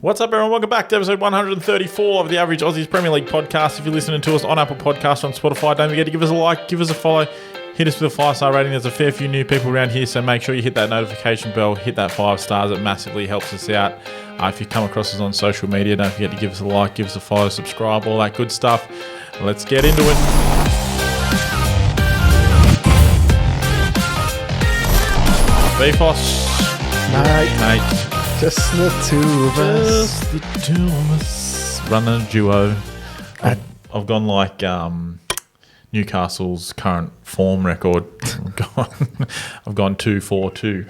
What's up, everyone? Welcome back to episode 134 of the Average Aussies Premier League podcast. If you're listening to us on Apple Podcasts, on Spotify, don't forget to give us a like, give us a follow, hit us with a 5-star rating. There's a fair few new people around here, so make sure you hit that notification bell, hit that 5 stars. It massively helps us out. If you come across us on social media, don't forget to give us a like, give us a follow, subscribe, all that good stuff. Let's get into it. Beefos. Mate. Just the two of us. Just the two of us. Running a duo. I've gone like Newcastle's current form record. I've gone 2-4-2.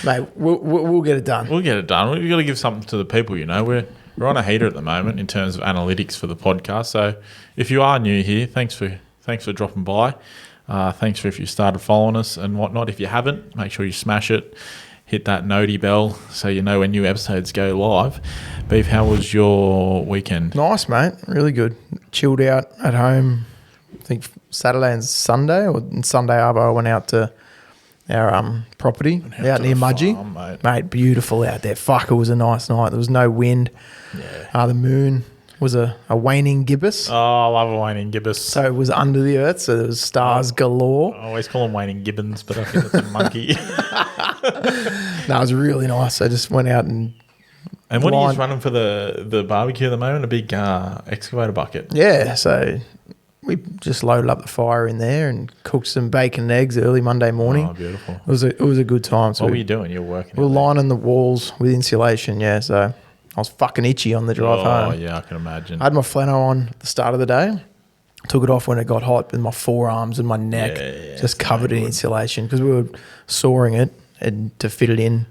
Mate, we'll get it done. We'll get it done. We've got to give something to the people, you know. We're on a heater at the moment in terms of analytics for the podcast. So if you are new here, thanks for dropping by. Thanks for if you started following us and whatnot. If you haven't, make sure you smash it. Hit that noti bell so you know when new episodes go live. Beef, how was your weekend? Nice, mate. Really good. Chilled out at home. I think Saturday and Sunday, or Sunday arvo, I went out to our property out near Mudgee. Farm, mate, beautiful out there. Fuck, it was a nice night. There was no wind. Yeah. The moon was a waning gibbous. Oh, I love a waning gibbous. So it was under the earth, so there was stars galore. I always call them waning gibbons, but I think it's a monkey. No, it was really nice. I just went out and what are you running for the barbecue at the moment? A big excavator bucket. Yeah, so we just loaded up the fire in there and cooked some bacon and eggs early Monday morning. Oh, beautiful. It was a good time. So what were you doing? You were working? We were lining the walls with insulation, yeah, so I was fucking itchy on the drive home. Oh, yeah, I can imagine. I had my flannel on at the start of the day. Took it off when it got hot, and my forearms and my neck just covered in insulation because we were sawing it and to fit it in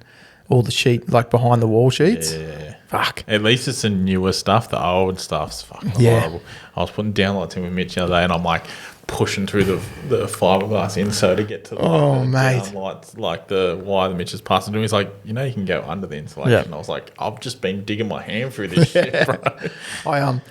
all the sheet, like behind the wall sheets. Yeah. Fuck. At least it's the newer stuff. The old stuff's fucking horrible. I was putting downlights in with Mitch the other day, and I'm like pushing through the fiberglass insert to get to the downlights, like the wire that Mitch is passing to me. He's like, you can go under the insulation. Yeah. I was like, I've just been digging my hand through this shit, bro. I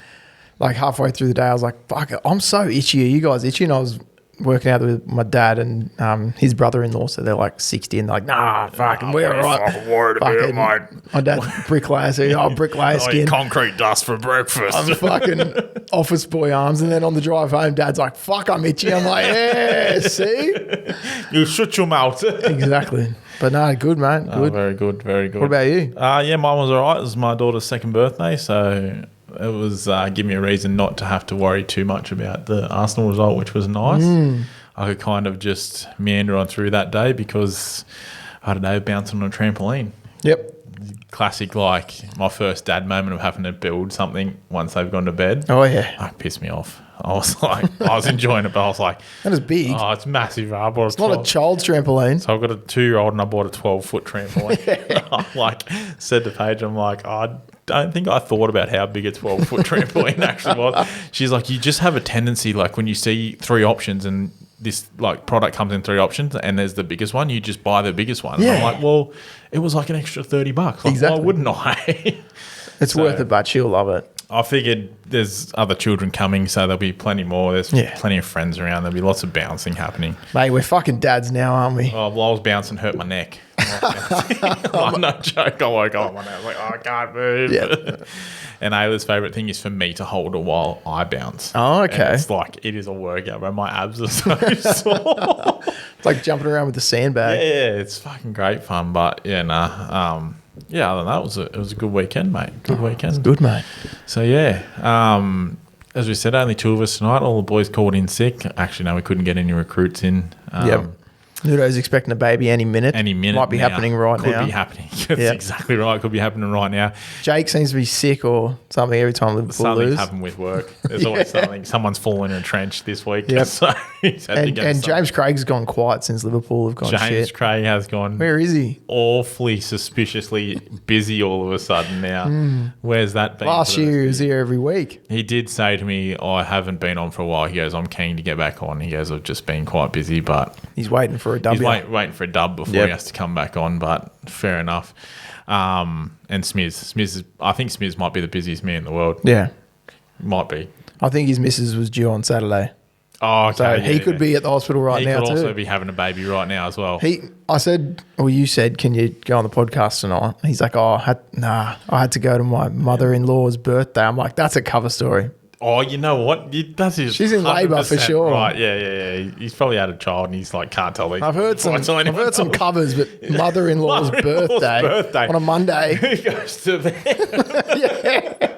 like halfway through the day, I was like, fuck it, I'm so itchy. Are you guys itchy? And I was working out with my dad and his brother-in-law, so they're like 60, and they're like, nah, fucking, we're all right. I'm worried about it, mate. My dad's bricklayer, so bricklayer skin. Concrete dust for breakfast. I'm fucking office boy arms, and then on the drive home, Dad's like, fuck, I'm itchy. I'm like, yeah, see? You shut your mouth. Exactly. But no, good, mate. Good. Oh, very good, very good. What about you? Yeah, mine was all right. It was my daughter's second birthday, so it was give me a reason not to have to worry too much about the Arsenal result, which was nice. I could kind of just meander on through that day because, I don't know, bouncing on a trampoline. Yep. Classic, like my first dad moment of having to build something once they've gone to bed. Oh, yeah. It pissed me off. I was like, I was enjoying it, but I was like, that is big. Oh, it's massive. It's not a child's trampoline. So I've got a 2-year-old and I bought a 12-foot trampoline. I said to Paige, I'm like, I don't think I thought about how big a 12-foot trampoline actually was. She's like, you just have a tendency, like when you see 3 options and this like product comes in 3 options and there's the biggest one, you just buy the biggest one. Yeah. And I'm like, well, it was like an extra $30. Like, exactly. Why wouldn't I? It's worth it, but she'll love it. I figured there's other children coming, so there'll be plenty more. There's plenty of friends around. There'll be lots of bouncing happening. Mate, we're fucking dads now, aren't we? Oh, well, I was bouncing, hurt my neck. No joke. I woke up one day. I was like, I can't move. Yeah. And Ayla's favourite thing is for me to hold her while I bounce. Oh, okay. And it's like, it is a workout, bro. My abs are so sore. It's like jumping around with the sandbag. Yeah, it's fucking great fun. But yeah, nah. Yeah, other than that, it was a good weekend, mate. Good weekend. It's good, mate. So yeah, as we said, only 2 of us tonight. All the boys called in sick. Actually, no, we couldn't get any recruits in. Yep. Nudo's expecting a baby any minute. Any minute. Might be now. happening right now. Could be happening. That's exactly right. Could be happening right now. Jake seems to be sick or something every time Liverpool Something's lose. happened with work. There's always something. Someone's fallen in a trench this week. Yep. So he's had to get and James Craig's gone quiet since Liverpool have gone shit. James Craig has gone. Where is he? Awfully suspiciously busy all of a sudden now. Where's that been? Last year he was here every week. He did say to me, I haven't been on for a while. He goes, I'm keen to get back on. He goes, I've just been quite busy, but he's waiting for a W. He's waiting for a dub before he has to come back on, but fair enough. And Smiz, I think Smiz might be the busiest man in the world. Yeah. Might be. I think his missus was due on Saturday. Oh, okay. So he could be at the hospital right now too. He could also be having a baby right now as well. You said, can you go on the podcast tonight? He's like, I had to go to my mother-in-law's birthday. I'm like, that's a cover story. Oh, you know what? She's in labour for sure. Right? Yeah. He's probably had a child, and he's like, can't tell these. I've heard some covers, but mother-in-law's birthday on a Monday. Who goes to there? Yeah.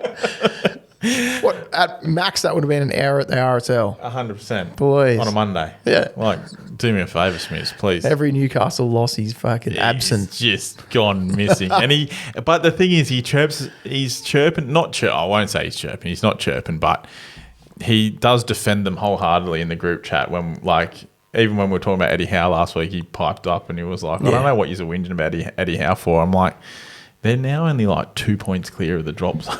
What at max that would have been an hour at the RSL. 100%. Boys. On a Monday. Yeah. Like, do me a favour, Smiths, please. Every Newcastle loss, he's fucking absent. He's just gone missing. But the thing is, he's chirping, I won't say he's chirping, he's not chirping, but he does defend them wholeheartedly in the group chat when, like, even when we were talking about Eddie Howe last week, he piped up and he was like, I don't know what you're whinging about Eddie Howe for. I'm like, they're now only like 2 points clear of the drop zone.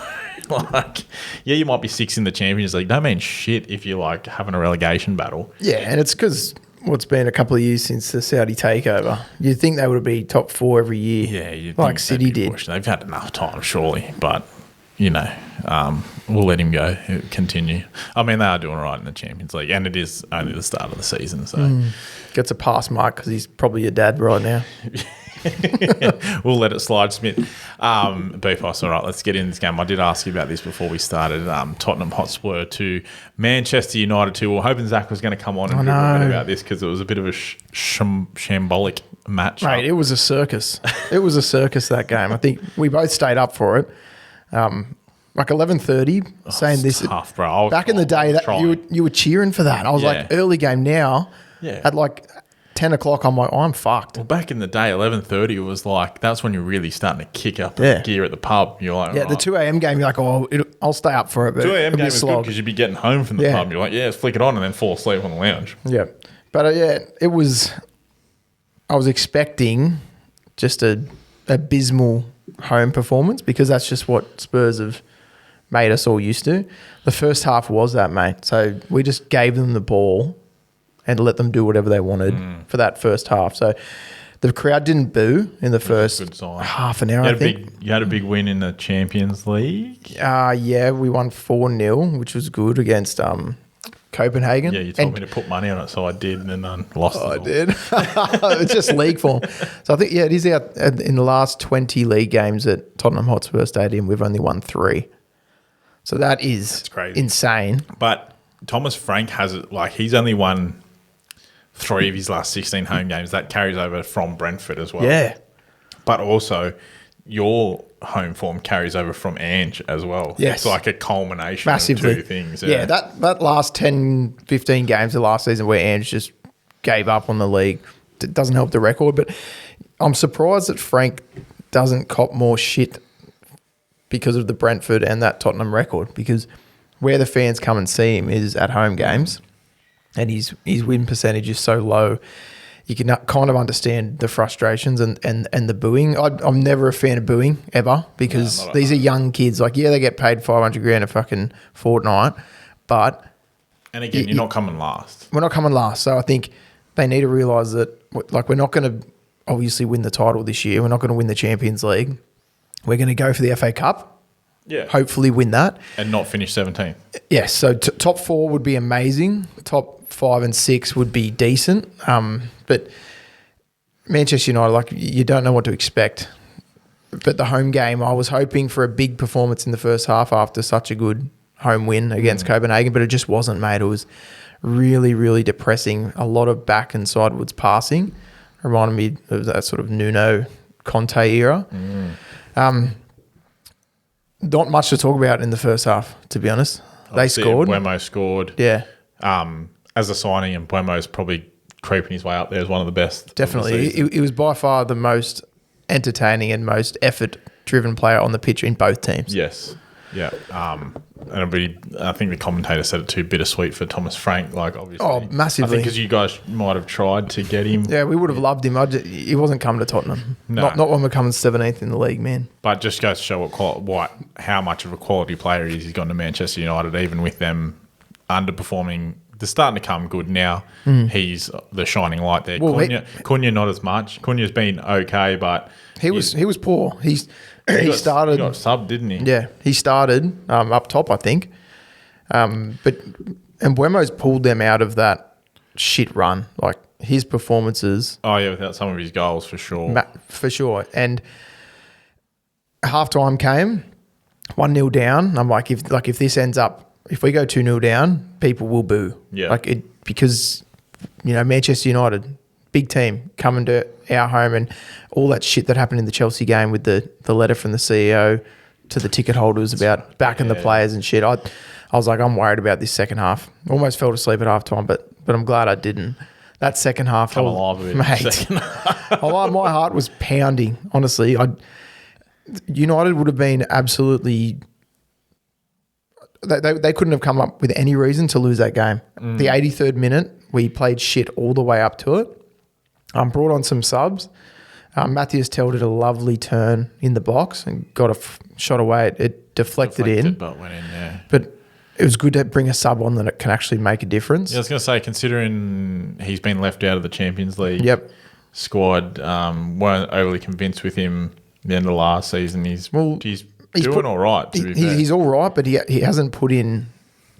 Like, yeah, you might be 6 in the Champions League. Don't mean shit if you're like having a relegation battle. Yeah, and it's because what's been a couple of years since the Saudi takeover. You'd think they would be top 4 every year. Yeah, you'd like City did. They've had enough time, surely, but you know, we'll let him go. Continue. I mean, they are doing all right in the Champions League, and it is only the start of the season, so gets a pass mark because he's probably your dad right now. We'll let it slide, Smith. Beefos, all right, let's get in this game. I did ask you about this before we started. Tottenham Hotspur to Manchester United 2. We were hoping Zach was going to come on and do a bit about this because it was a bit of a shambolic match. Mate, it was a circus. It was a circus, that game. I think we both stayed up for it. Like 11:30, saying this. Tough, bro. Back in the day, that you were cheering for that. I was like, early game now. Yeah. At like 10 o'clock, I'm like, I'm fucked. Well, back in the day, 11:30 was like, that's when you're really starting to kick up the gear at the pub. You're like, the 2 a.m. game, you're like, I'll stay up for it. But 2 a.m. game is good because you'd be getting home from the pub. You're like, let's flick it on and then fall asleep on the lounge. Yeah. But it was, I was expecting just a abysmal home performance because that's just what Spurs have made us all used to. The first half was that, mate. So we just gave them the ball and let them do whatever they wanted for that first half. So the crowd didn't boo in the first half an hour, I think. You had a big win in the Champions League? Yeah, we won 4-0, which was good against Copenhagen. Yeah, you told me to put money on it, so I did, and then lost it all. I did. It's just league form. So I think, it is out in the last 20 league games at Tottenham Hotspur Stadium, we've only won 3. So that's crazy. Insane. But Thomas Frank has it, like, he's only won 3 of his last 16 home games. That carries over from Brentford as well. Yeah. But also, your home form carries over from Ange as well. Yes. It's like a culmination Massively. of 2 things. Yeah, that last 10, 15 games of last season where Ange just gave up on the league, it doesn't help the record. But I'm surprised that Frank doesn't cop more shit because of the Brentford and that Tottenham record, because where the fans come and see him is at home games, and his win percentage is so low. You can kind of understand the frustrations and the booing. I'm never a fan of booing ever because these are young kids. Like, they get paid $500,000 a fucking fortnight, but and again, you're not coming last. We're not coming last, so I think they need to realise that, like, we're not going to obviously win the title this year. We're not going to win the Champions League. We're going to go for the FA Cup. Yeah. Hopefully win that. And not finish 17th. Yes. So top 4 would be amazing. Top 5 and 6 would be decent. But Manchester United, like, you don't know what to expect. But the home game, I was hoping for a big performance in the first half after such a good home win against Copenhagen, but it just wasn't, mate. It was really, really depressing. A lot of back and sidewards passing. Reminded me of that sort of Nuno Conte era. Not much to talk about in the first half, to be honest. They scored. Buemo scored. Yeah. As a signing, and Buemo's probably creeping his way up there as one of the best. Definitely. He was by far the most entertaining and most effort-driven player on the pitch in both teams. Yes. Yeah. And I think the commentator said it too bittersweet for Thomas Frank, like, obviously. Oh, massively. I think because you guys might have tried to get him. Yeah, we would have loved him. He wasn't coming to Tottenham. No. Not when we're coming 17th in the league, man. But just goes to show how much of a quality player he is. He's gone to Manchester United, even with them underperforming. They're starting to come good now. He's the shining light there. Well, Cunha not as much. Cunha's been okay, but he was poor. He started. He got subbed, didn't he? Yeah, he started up top, I think. But And Buemo's pulled them out of that shit run. Like his performances. Oh yeah, without some of his goals for sure. For sure. And halftime came, 1-0 down. I'm like, if this ends up, if we go 2-0 down, people will boo. Yeah. Because Manchester United, big team, coming to our home, and all that shit that happened in the Chelsea game with the letter from the CEO to the ticket holders about backing the players and shit. I was like, I'm worried about this second half. Almost fell asleep at halftime, but I'm glad I didn't. That second half, Come alive a bit. Mate, my heart was pounding. Honestly, United would have been absolutely. They couldn't have come up with any reason to lose that game. The 83rd minute, we played shit all the way up to it. Brought on some subs. Matthias Tell did a lovely turn in the box and got a shot away. It deflected in. But went in, yeah. But it was good to bring a sub on that can actually make a difference. Yeah, I was going to say, considering he's been left out of the Champions League squad, weren't overly convinced with him at the end of last season. He's doing all right, to be fair. He's all right, but he hasn't put in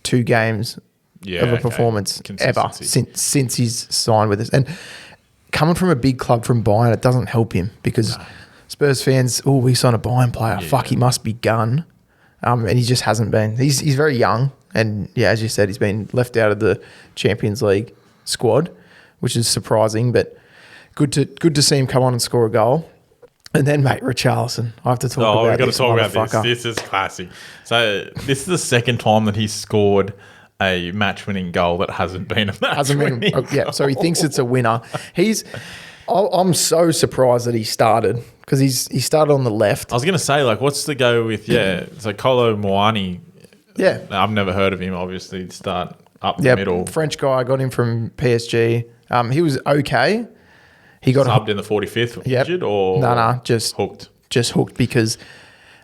2 games of a performance ever since he's signed with us. And coming from a big club from Bayern, it doesn't help him because Spurs fans, we signed a Bayern player. Yeah. Fuck, he must be gun. And he just hasn't been. He's very young. And, as you said, he's been left out of the Champions League squad, which is surprising, but good to see him come on and score a goal. And then, mate, Richarlison. I have to talk about this. We've got to talk about this. This is classic. So this is the second time that he's scored a match-winning goal that hasn't been a match-winning goal. Yeah, so he thinks it's a winner. I'm so surprised that he started because he started on the left. I was going to say, what's the go with, so Kolo Muani. Yeah. I've never heard of him, obviously, start up the middle. French guy, got him from PSG. He was okay. He got subbed in the 45th injured or just hooked? Just hooked because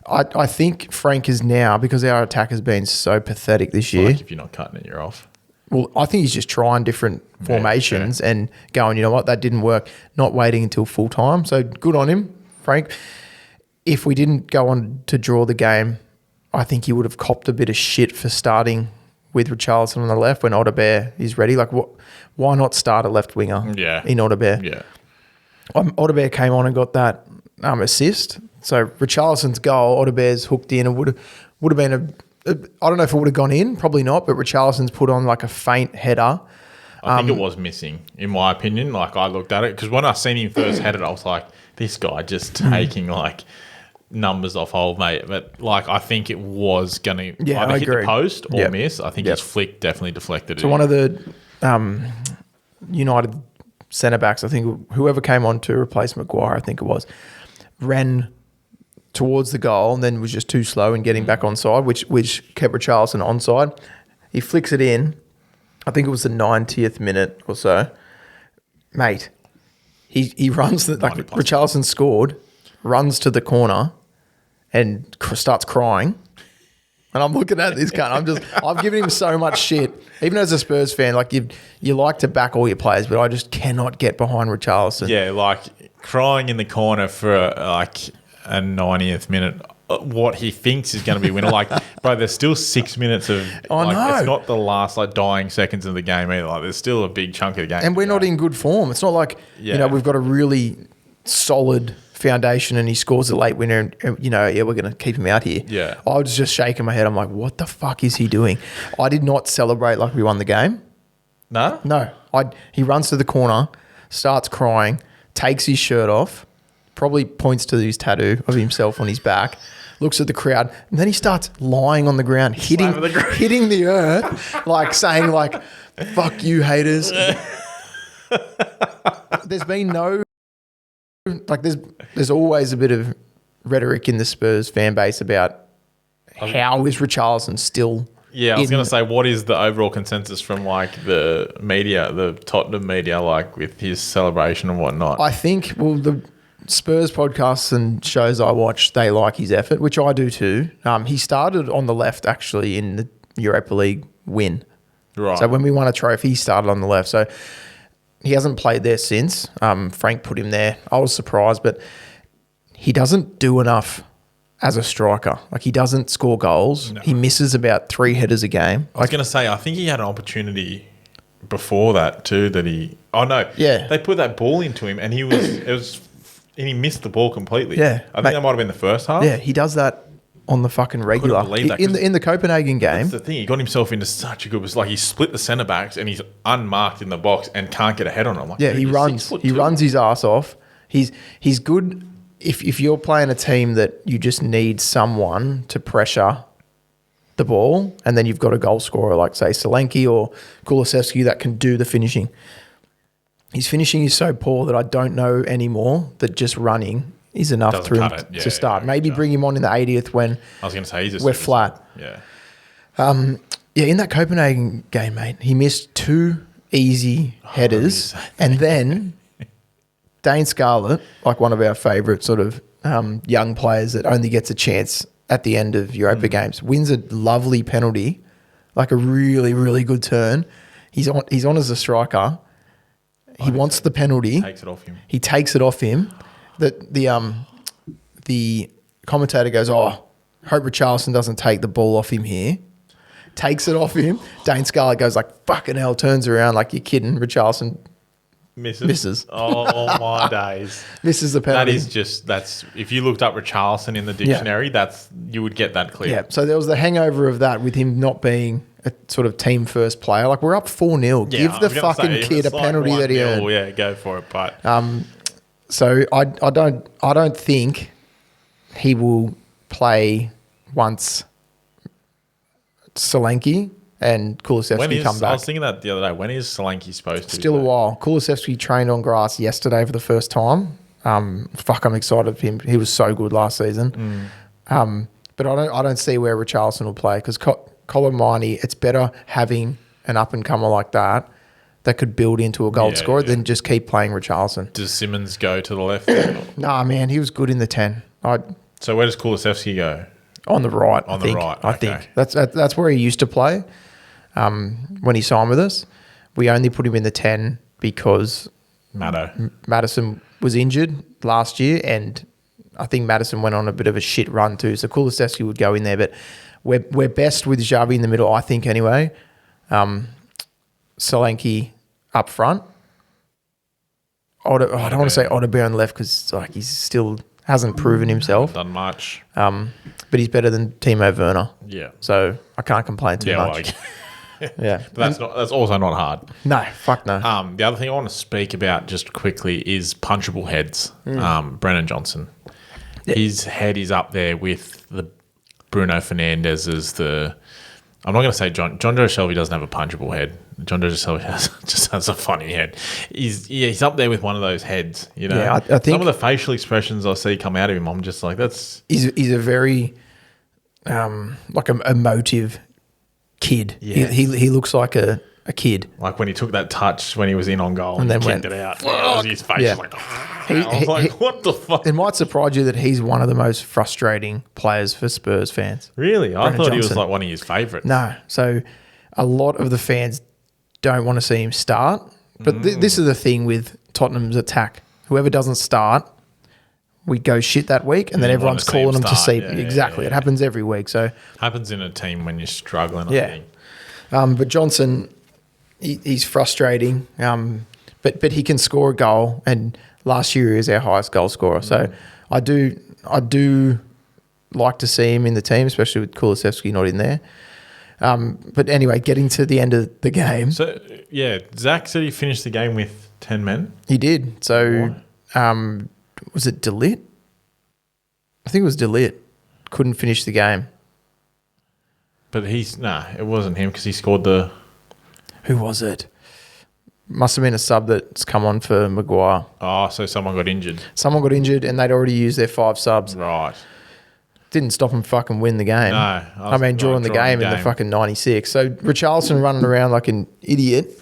I think Frank is now, because our attack has been so pathetic this year. If you're not cutting it, you're off. Well, I think he's just trying different formations and going, you know what, that didn't work, not waiting until full time. So good on him, Frank. If we didn't go on to draw the game, I think he would have copped a bit of shit for starting with Richarlison on the left when Audebert is ready. Why not start a left winger in Audebert? Yeah. Audebert came on and got that assist. So Richarlison's goal, Audebert's hooked in, and would have been I don't know if it would have gone in, probably not, but Richarlison's put on a faint header. I think it was missing, in my opinion. I looked at it, because when I seen him first head it, I was like, this guy just taking numbers off old mate. But I think it was going to either hit the post or miss. I think his flick definitely deflected it. So one of the United centre-backs, I think whoever came on to replace Maguire, I think it was, ran towards the goal and then was just too slow in getting back onside, which kept Richarlison onside. He flicks it in. I think it was the 90th minute or so. Mate, he runs, Richarlison scored, runs to the corner and starts crying. And I'm looking at this guy. I've given him so much shit. Even as a Spurs fan, you like to back all your players, but I just cannot get behind Richarlison. Yeah, crying in the corner for a 90th minute. What he thinks is going to be a winner. Bro, there's still 6 minutes of. I know. It's not the last dying seconds of the game either. There's still a big chunk of the game. And we're not in good form. It's not we've got a really solid foundation and he scores a late winner and we're going to keep him out here. Yeah. I was just shaking my head. I'm like, what the fuck is he doing? I did not celebrate like we won the game. No? No. He runs to the corner, starts crying, takes his shirt off, probably points to his tattoo of himself on his back, looks at the crowd, and then he starts lying on the ground, hitting the earth, saying fuck you haters. There's been no there's always a bit of rhetoric in the Spurs fan base about how is Richarlison still. Yeah, I was going to say, what is the overall consensus from the media, the Tottenham media, with his celebration and whatnot? I think, the Spurs podcasts and shows I watch, they like his effort, which I do too. He started on the left actually in the Europa League win. Right. So when we won a trophy, he started on the left. So he hasn't played there since. Frank put him there. I was surprised, but he doesn't do enough as a striker. Like, he doesn't score goals. No. He misses about 3 headers a game. I was going to say, I think he had an opportunity before that too they put that ball into him and he missed the ball completely. I think that might have been the first half. He does that on the fucking regular. In the Copenhagen game. That's the thing. He got himself into such a good... It's like he split the centre backs and he's unmarked in the box and can't get a head on him. Like, he runs. He runs his ass off. He's good if you're playing a team that you just need someone to pressure the ball, and then you've got a goal scorer like, say, Solanke or Kulusevski that can do the finishing. His finishing is so poor that I don't know anymore that just running is enough for him to start. Maybe bring him on in the 80th when I was going to say we're flat. Yeah. In that Copenhagen game, mate, he missed 2 easy headers, and then Dane Scarlett, like one of our favourite sort of young players that only gets a chance at the end of Europa games, wins a lovely penalty, like a really, really good turn. He's on as a striker. He wants the penalty. He takes it off him. The commentator goes, hope Richarlison doesn't take the ball off him here. Takes it off him. Dane Scarlett goes like, fucking hell, turns around like, you're kidding. Richarlison misses. Oh, my days. Misses the penalty. That's if you looked up Richarlison in the dictionary, you would get that clear. Yeah, so there was the hangover of that with him not being a sort of team first player. Like, we're up 4-0. Yeah, give the fucking kid a penalty that he earned. Yeah, go for it. But so I don't think he will play once Solanke and Kulusevski come back. I was thinking that the other day. When is Solanke supposed to? Still a while. Kulusevski trained on grass yesterday for the first time. I'm excited for him. He was so good last season. But I don't see where Richarlison will play because Colomani, it's better having an up and comer like that could build into a goal scorer than just keep playing Richarlison. Does Simmons go to the left? Nah, man, he was good in the 10. So where does Kulusevski go? On the right. I think that's where he used to play when he signed with us. We only put him in the 10 because Maddison was injured last year, and I think Maddison went on a bit of a shit run too. So Kulusevski would go in there, but we're best with Xavi in the middle, I think anyway. Solanke up front. I don't want to say Otterbeer on the left because he's still hasn't proven himself. Done much. But he's better than Timo Werner. Yeah. So I can't complain too much. But that's also not hard. No, fuck no. The other thing I want to speak about just quickly is punchable heads. Brennan Johnson. Yep. His head is up there with the Bruno Fernandez's. I'm not going to say John Joe Shelby doesn't have a punchable head. John Joe Shelby just has a funny head. He's up there with one of those heads. You know, I think some of the facial expressions I see come out of him, I'm just like, that's. He's a very like a emotive kid. Yeah. He looks like a kid. Like when he took that touch when he was in on goal and then kicked it out. His face was like, I was like, what the fuck? It might surprise you that he's one of the most frustrating players for Spurs fans. Really? I thought he was like one of his favourites. No. So a lot of the fans don't want to see him start. But this is the thing with Tottenham's attack. Whoever doesn't start, we go shit that week, and then everyone's calling them to see. Exactly. It happens every week. So happens in a team when you're struggling, I think. But Johnson, he's frustrating, but he can score a goal, and last year he was our highest goal scorer. So I do like to see him in the team, especially with Kulusevski not in there. But anyway, getting to the end of the game. So, Zach said he finished the game with 10 men. He did. So, was it Delit? I think it was Delit. Couldn't finish the game. But it wasn't him because he scored the... Who was it? Must have been a sub that's come on for Maguire. Oh, so someone got injured. Someone got injured and they'd already used their 5 subs. Right. Didn't stop him fucking win the game. No. Drawing the game in the fucking 96. So Richarlison running around like an idiot.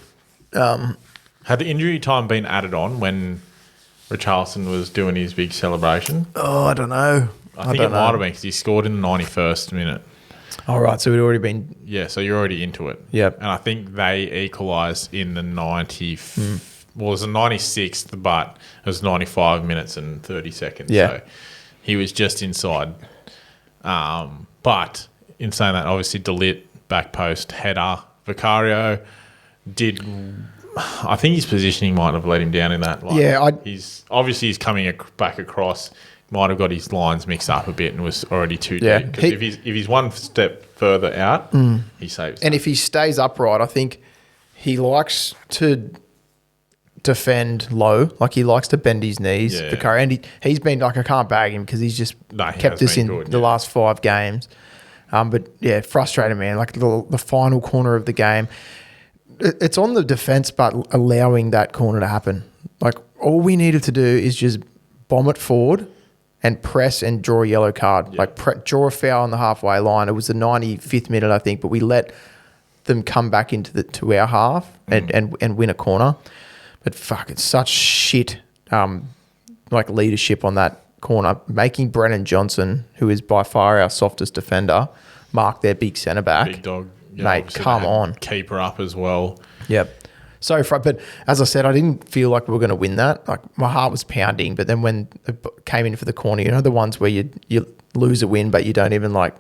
Had the injury time been added on when Richarlison was doing his big celebration? Oh, I don't know. I think it might have been because he scored in the 91st minute. All right, so it already been... Yeah, so you're already into it. Yep. And I think they equalised in the 90... Well, it was the 96th, but it was 95 minutes and 30 seconds. Yeah. So he was just inside But in saying that, obviously, Delit, back post, header. Vicario did... I think his positioning might have let him down in that. He's coming back across, might have got his lines mixed up a bit and was already too deep. Because if he's one step further out, he saves. And if he stays upright, I think he likes to defend low. Like, he likes to bend his knees. Yeah. Vicario, and he's been like, I can't bag him because he's just kept us in the last 5 games. But yeah, frustrating, man. Like the final corner of the game. It's on the defence, but allowing that corner to happen. Like, all we needed to do is just bomb it forward and press and draw a yellow card. Yeah. Like, draw a foul on the halfway line. It was the 95th minute, I think, but we let them come back to our half and win a corner. But fuck, it's such shit leadership on that corner. Making Brennan Johnson, who is by far our softest defender, mark their big centre back. Big dog. Yeah, mate, come on. Keeper up as well. Yep. But as I said, I didn't feel like we were going to win that. Like, my heart was pounding. But then when it came in for the corner, you know, the ones where you lose a win, but you don't even like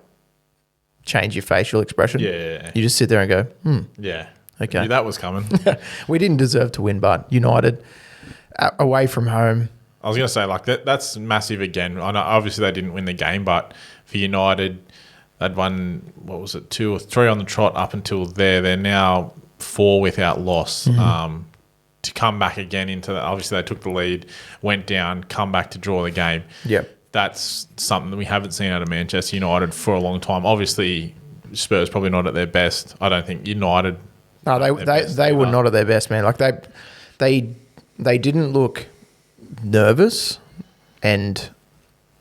change your facial expression. Yeah. You just sit there and go, Yeah. Okay. That was coming. We didn't deserve to win, but United away from home. I was going to say, like, that's massive again. I know obviously they didn't win the game, but for United, they'd won, 2 or 3 on the trot up until there. They're now 4 without loss. To come back again into that, obviously they took the lead, went down, come back to draw the game. Yep. That's something that we haven't seen out of Manchester United for a long time. Obviously, Spurs probably not at their best. I don't think United... No, they were not at their best, man. Like, they didn't look nervous and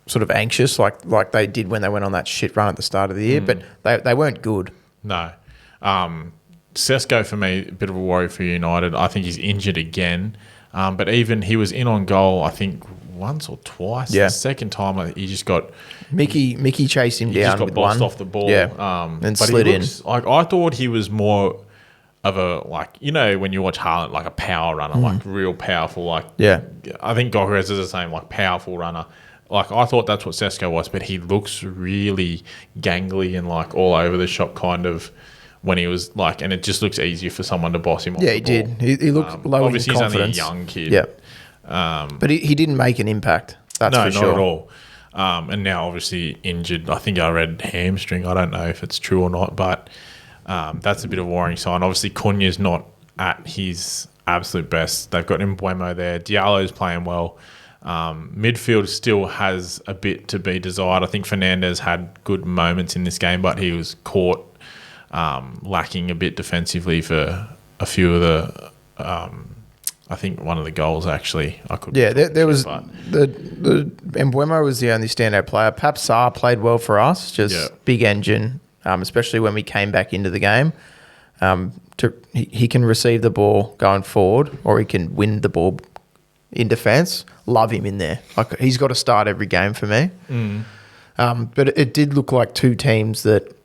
sort of anxious like they did when they went on that shit run at the start of the year, but they weren't good. No. Sesko, for me, a bit of a worry for United. I think he's injured again, but even he was in on goal, I think, once or twice. Yeah. The second time, he just got... Mickey chased him down. He just got with bossed one off the ball. Yeah, and but slid in. Like, I thought he was more of a, like, you know, when you watch Haaland, like a power runner, like real powerful, like... Yeah. I think Gokres is the same, like powerful runner. Like, I thought that's what Sesko was, but he looks really gangly and, like, all over the shop kind of when he was, like... And it just looks easier for someone to boss him off Yeah, he did. He looked low in confidence. Obviously, he's only a young kid. Yeah. But he didn't make an impact. That's for sure. No, not at all. And now, obviously, injured. I think I read hamstring. I don't know if it's true or not, but that's a bit of a worrying sign. Obviously, Cunha's not at his absolute best. They've got Mbeumo there. Diallo's playing well. Midfield still has a bit to be desired. I think Fernandes had good moments in this game, but he was caught lacking a bit defensively for a few of the... I think one of the goals, actually. There was... The Mbeumo was the only standout player. Pep Sarr played well for us, big engine, especially when we came back into the game. He can receive the ball going forward, or he can win the ball in defence. Love him in there. Like, he's got to start every game for me. But it did look like two teams that...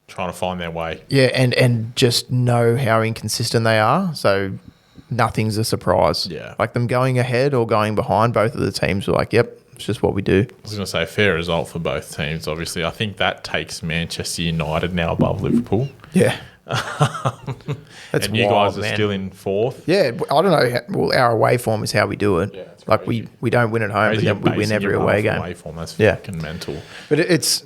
Trying to find their way. Yeah, and just know how inconsistent they are. So... Nothing's a surprise. Yeah. Like, them going ahead or going behind, both of the teams were like, yep, it's just what we do. I was going to say, fair result for both teams, obviously. I think that takes Manchester United now above Liverpool. Yeah. That's and you wild, guys are still in 4th. Yeah, I don't know. Well, our away form is how we do it. Yeah, like, we don't win at home, but then we win every away game. Away form, that's fucking mental. But it's,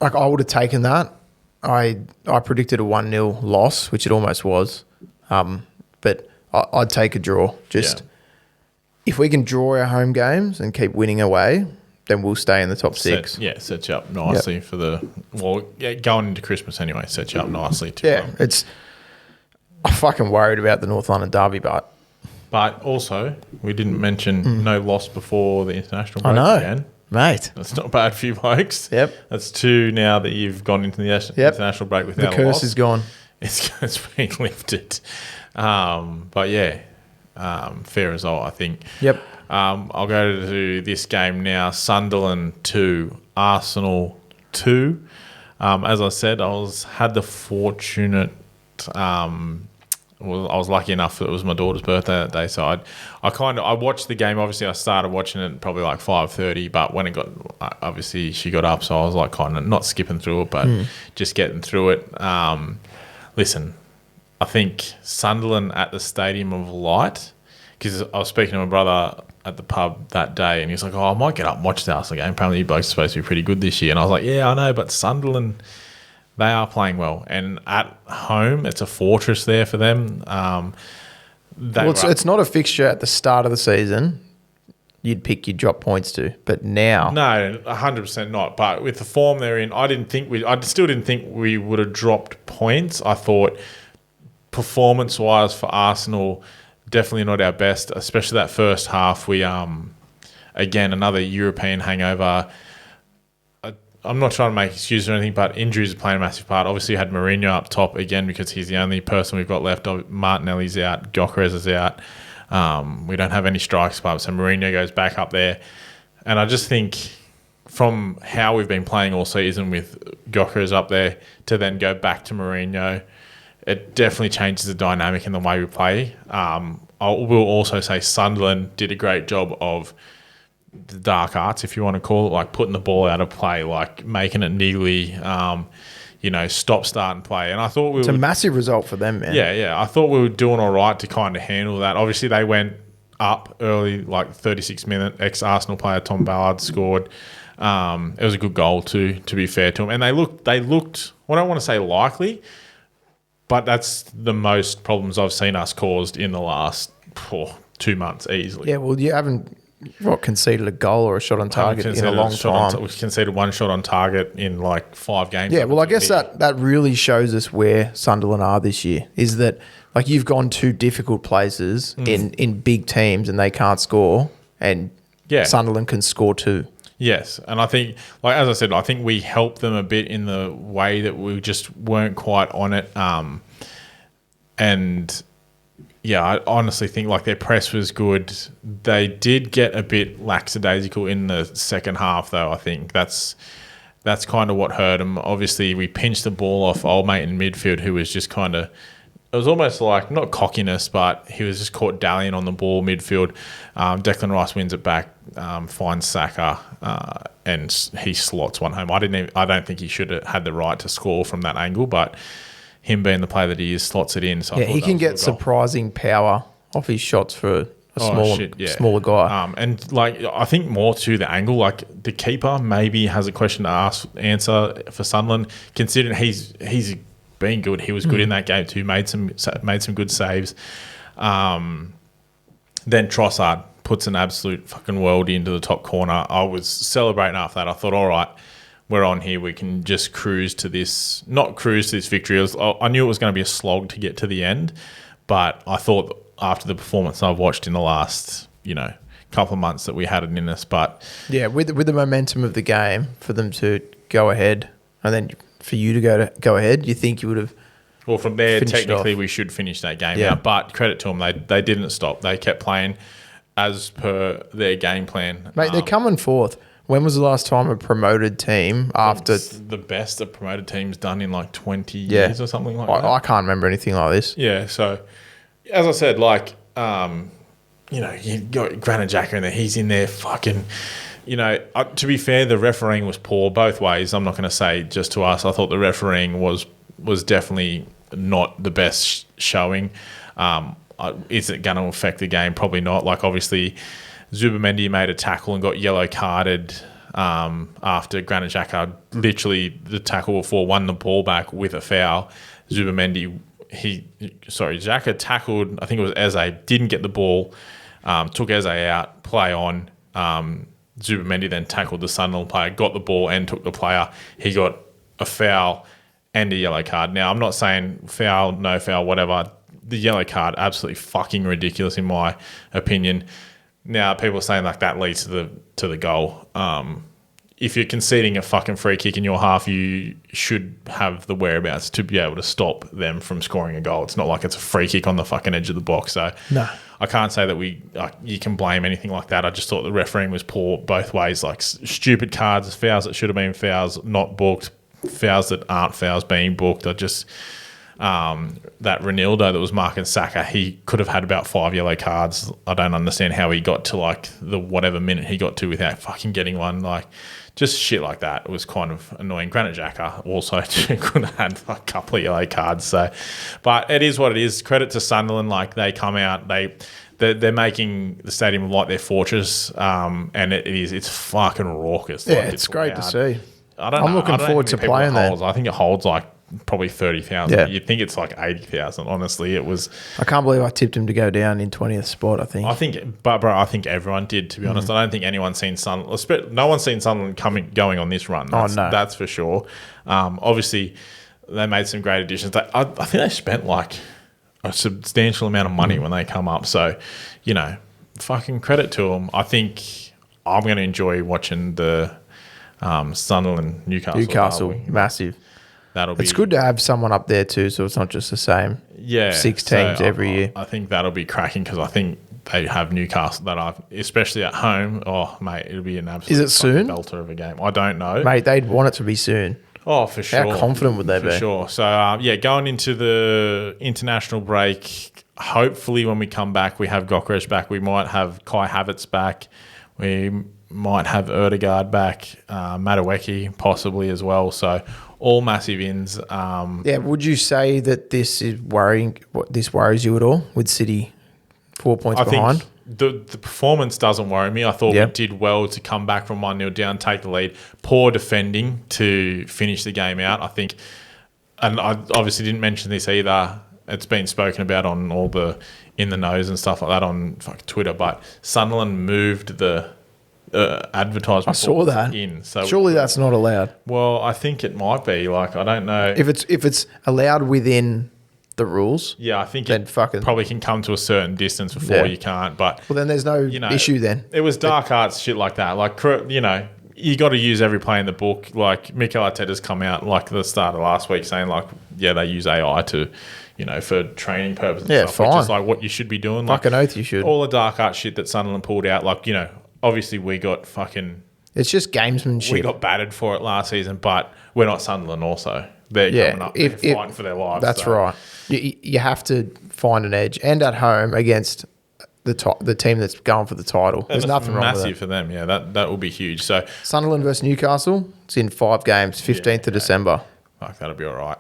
like, I would have taken that. I predicted a 1-0 loss, which it almost was. But... I'd take a draw. If we can draw our home games and keep winning away, then we'll stay in the top 6. Sets you up nicely for the... Well, going into Christmas anyway, sets you up nicely too. Yeah, I'm fucking worried about the North London derby, but... But also, we didn't mention no loss before the international break. I know, again. Mate. That's not bad for you blokes. Yep. That's 2 now that you've gone into the international break without a loss. The curse is gone. It's been lifted. But yeah, fair result, I think. Yep. I'll go to this game now. Sunderland 2, Arsenal 2. As I said, had the fortunate I was lucky enough that it was my daughter's birthday that day. So I watched the game. Obviously, I started watching it probably like 5:30. But when it got, obviously she got up, so I was like kind of not skipping through it, but just getting through it. Listen, I think Sunderland at the Stadium of Light, because I was speaking to my brother at the pub that day, and he was like, "Oh, I might get up and watch the Arsenal game. Apparently, you blokes are supposed to be pretty good this year." And I was like, "Yeah, I know, but Sunderland, they are playing well, and at home, it's a fortress there for them." It's not a fixture at the start of the season you'd drop points to, but now, no, 100% not. But with the form they're in, I still didn't think we would have dropped points. I thought performance-wise for Arsenal, definitely not our best, especially that first half. We again, another European hangover. I'm not trying to make excuses or anything, but injuries are playing a massive part. Obviously, you had Mourinho up top again because he's the only person we've got left. Martinelli's out. Gyökeres is out. We don't have any strikes, but so Mourinho goes back up there. And I just think from how we've been playing all season with Gyökeres up there to then go back to Mourinho, it definitely changes the dynamic in the way we play. I will also say Sunderland did a great job of the dark arts, if you want to call it, like putting the ball out of play, like making it niggly, stop, start and play. And I thought it's a massive result for them, man. Yeah. I thought we were doing all right to kind of handle that. Obviously, they went up early, like 36-minute ex-Arsenal player Tom Ballard scored. It was a good goal too, to be fair to him. And they looked. I don't want to say likely, but that's the most problems I've seen us caused in the last 2 months easily. Yeah, well, you haven't conceded a goal or a shot on target in a long time. We conceded one shot on target in like 5 games. Yeah, well, I guess that really shows us where Sunderland are this year, is that like you've gone to difficult places in big teams and they can't score, and Sunderland can score too. Yes, and I think, like as I said, I think we helped them a bit in the way that we just weren't quite on it. And yeah, I honestly think like their press was good. They did get a bit lackadaisical in the second half, though. I think that's kind of what hurt them. Obviously, we pinched the ball off old mate in midfield, who was just kind of. It was almost like, not cockiness, but he was just caught dallying on the ball midfield. Declan Rice wins it back, finds Saka, and he slots one home. I don't think he should have had the right to score from that angle, but him being the player that he is, slots it in. So he can get surprising power off his shots for a smaller guy. And like I think more to the angle, like the keeper maybe has a question to answer for Sunderland, considering he's been good. He was good in that game too. Made some good saves. Then Trossard puts an absolute fucking worldie into the top corner. I was celebrating after that. I thought, all right, we're on here. We can just cruise to this victory. I knew it was going to be a slog to get to the end, but I thought after the performance I've watched in the last, couple of months that we had it in us. But yeah, with the momentum of the game, for them to go ahead and then for you to go ahead, you think you would have. Well, from there, technically, we should finish that game out. But credit to them, they didn't stop. They kept playing as per their game plan. Mate, they're coming fourth. When was the last time a promoted team after... It's the best a promoted team's done in like 20 years or something like that. I can't remember anything like this. Yeah, so as I said, like, you got Granit Xhaka in there. He's in there fucking... to be fair, the refereeing was poor both ways. I'm not going to say just to us. I thought the refereeing was definitely not the best showing. Is it going to affect the game? Probably not. Like, obviously, Zubamendi made a tackle and got yellow carded after Granit Xhaka, literally the tackle before, won the ball back with a foul. Xhaka tackled, I think it was Eze, didn't get the ball, took Eze out, play on. Zubamendi then tackled the Sunderland player, got the ball and took the player. He got a foul and a yellow card. Now, I'm not saying foul, no foul, whatever. The yellow card, absolutely fucking ridiculous in my opinion. Now, people are saying like that leads to the goal. If you're conceding a fucking free kick in your half, you should have the whereabouts to be able to stop them from scoring a goal. It's not like it's a free kick on the fucking edge of the box. So no. I can't say that you can blame anything like that. I just thought the refereeing was poor both ways. Like stupid cards, fouls that should have been fouls not booked, fouls that aren't fouls being booked. that Ronaldo that was marking Saka, he could have had about 5 yellow cards. I don't understand how he got to like the whatever minute he got to without fucking getting one. Like, just shit like that. It was kind of annoying. Granit Xhaka also could have had a couple of yellow cards. So, but it is what it is. Credit to Sunderland. Like, they come out, they're making the stadium like their fortress, and it's fucking raucous. Yeah, like, it's great loud. to see. I'm looking forward to playing there. I think it holds like probably 30,000. Yeah. You'd think it's like 80,000. Honestly, it was. I can't believe I tipped him to go down in 20th spot. I think. But bro, I think everyone did. To be honest, I don't think anyone's seen Sunderland. No one's seen Sunderland going on this run. No, that's for sure. Obviously, they made some great additions. I think they spent like a substantial amount of money when they come up. So, fucking credit to them. I think I'm going to enjoy watching the Sunderland Newcastle massive. That'll be. It's good to have someone up there too, so it's not just the same. Yeah, 6 teams every year. I think that'll be cracking because I think they have Newcastle that are, especially at home. Oh mate, it'll be an absolute. Is it soon? Belter of a game. I don't know, Mate, they'd want it to be soon. Oh, for sure. How confident would they be? For sure. So going into the international break, hopefully when we come back, we have Gokresh back. We might have Kai Havertz back. We might have Erdegaard back, Madueke possibly as well. So all massive ins. Would you say that this is worrying? This worries you at all with City 4 points behind? Think the performance doesn't worry me. I thought we did well to come back from 1-0 down, take the lead. Poor defending to finish the game out. I think, and I obviously didn't mention this either. It's been spoken about on all the in the nose and stuff like that on Twitter. But Sunderland moved the advertisement. I saw that. So surely that's not allowed. Well, I think it might be. Like, I don't know if it's allowed within the rules. Yeah, I think it probably can come to a certain distance before you can't. But then there's no issue. Then it was dark arts shit like that. Like, you got to use every play in the book. Like, Mikel Arteta's come out like the start of last week saying like, they use AI to. For training purposes and stuff, which is like what you should be doing. Fucking oath you should. All the dark art shit that Sunderland pulled out, obviously we got fucking... It's just gamesmanship. We got battered for it last season, but we're not Sunderland also. They're coming up. They're fighting for their lives. That's right. You have to find an edge. And at home against the team that's going for the title. There's nothing wrong with that. Massive for them, yeah. That will be huge. So Sunderland versus Newcastle, it's in 5 games, 15th of December. Fuck, that'll be all right.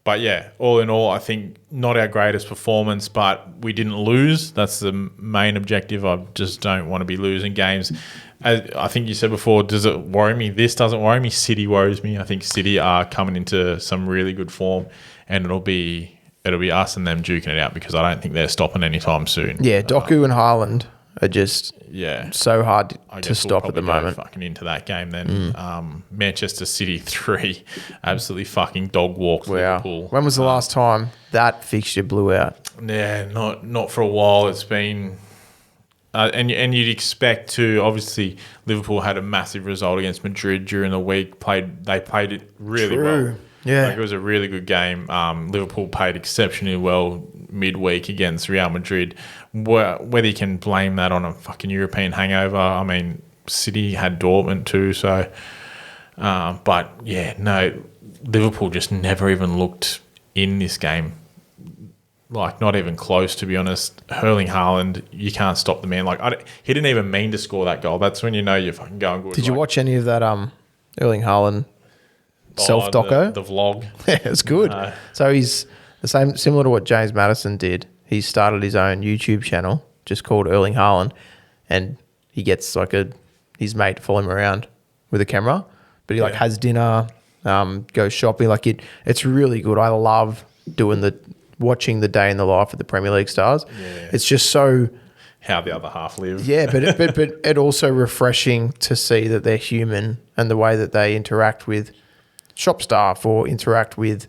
But yeah, all in all, I think not our greatest performance, but we didn't lose. That's the main objective. I just don't want to be losing games. I think you said before, does it worry me? This doesn't worry me. City worries me. I think City are coming into some really good form, and it'll be us and them duking it out because I don't think they're stopping anytime soon. Yeah, Doku and Haaland are just so hard to stop at the moment. Fucking into that game then. Manchester City 3, absolutely fucking dog walked Liverpool. When was the last time that fixture blew out? Yeah, not for a while. It's been, and you'd expect to. Obviously, Liverpool had a massive result against Madrid during the week. They played it really well. Yeah, it was a really good game. Liverpool played exceptionally well midweek against Real Madrid. Whether you can blame that on a fucking European hangover, I mean, City had Dortmund too. So, but yeah, no, Liverpool just never even looked in this game. Like, not even close, to be honest. Erling Haaland, you can't stop the man. Like, he didn't even mean to score that goal. That's when you know you're fucking going good. Did you watch any of that Erling Haaland self-doco? The vlog. Yeah, it's good. So he's the same, similar to what James Maddison did. He started his own YouTube channel just called Erling Haaland, and he gets his mate to follow him around with a camera, but he has dinner, goes shopping. It's really good. I love watching the day in the life of the Premier League stars. Yeah. It's just so how the other half live. Yeah, but it also refreshing to see that they're human and the way that they interact with shop staff or interact with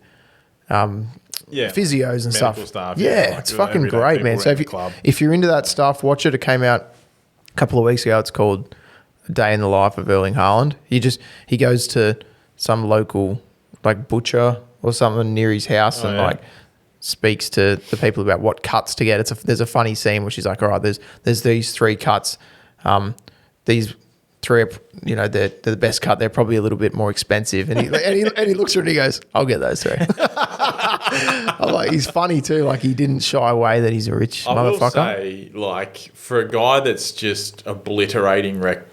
physios and medical stuff. Staff, it's fucking great, man. So if you're into that stuff, watch it. It came out a couple of weeks ago. It's called A Day in the Life of Erling Haaland. He goes to some local butcher or something near his house speaks to the people about what cuts to get. There's a funny scene where she's like, all right, there's these 3 cuts. These three, they're the best cut. They're probably a little bit more expensive. And he looks at it and he goes, I'll get those three. I'm like, he's funny too. Like, he didn't shy away that he's a rich motherfucker. I will say, like, for a guy that's just obliterating records,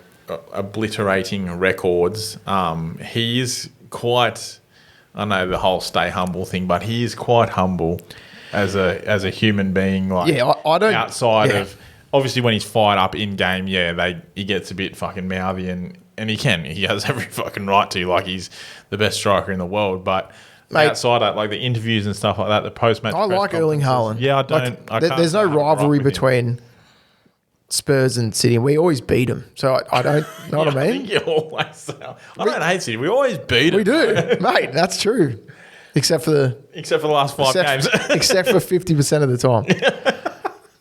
he is quite, I know the whole stay humble thing, but he is quite humble as a human being. Like, I don't, outside of, obviously when he's fired up in game, he gets a bit fucking mouthy and he has every fucking right to, like, he's the best striker in the world, but mate, outside of like the interviews and stuff like that, the post-match I like Erling Haaland. Yeah, I don't. Like, there's no rivalry between Spurs and City, and we always beat them. So I don't know what I mean. I think you always say, I don't hate City. We always beat them. We do, mate. That's true. Except for the last 5 games. Except for 50% of the time.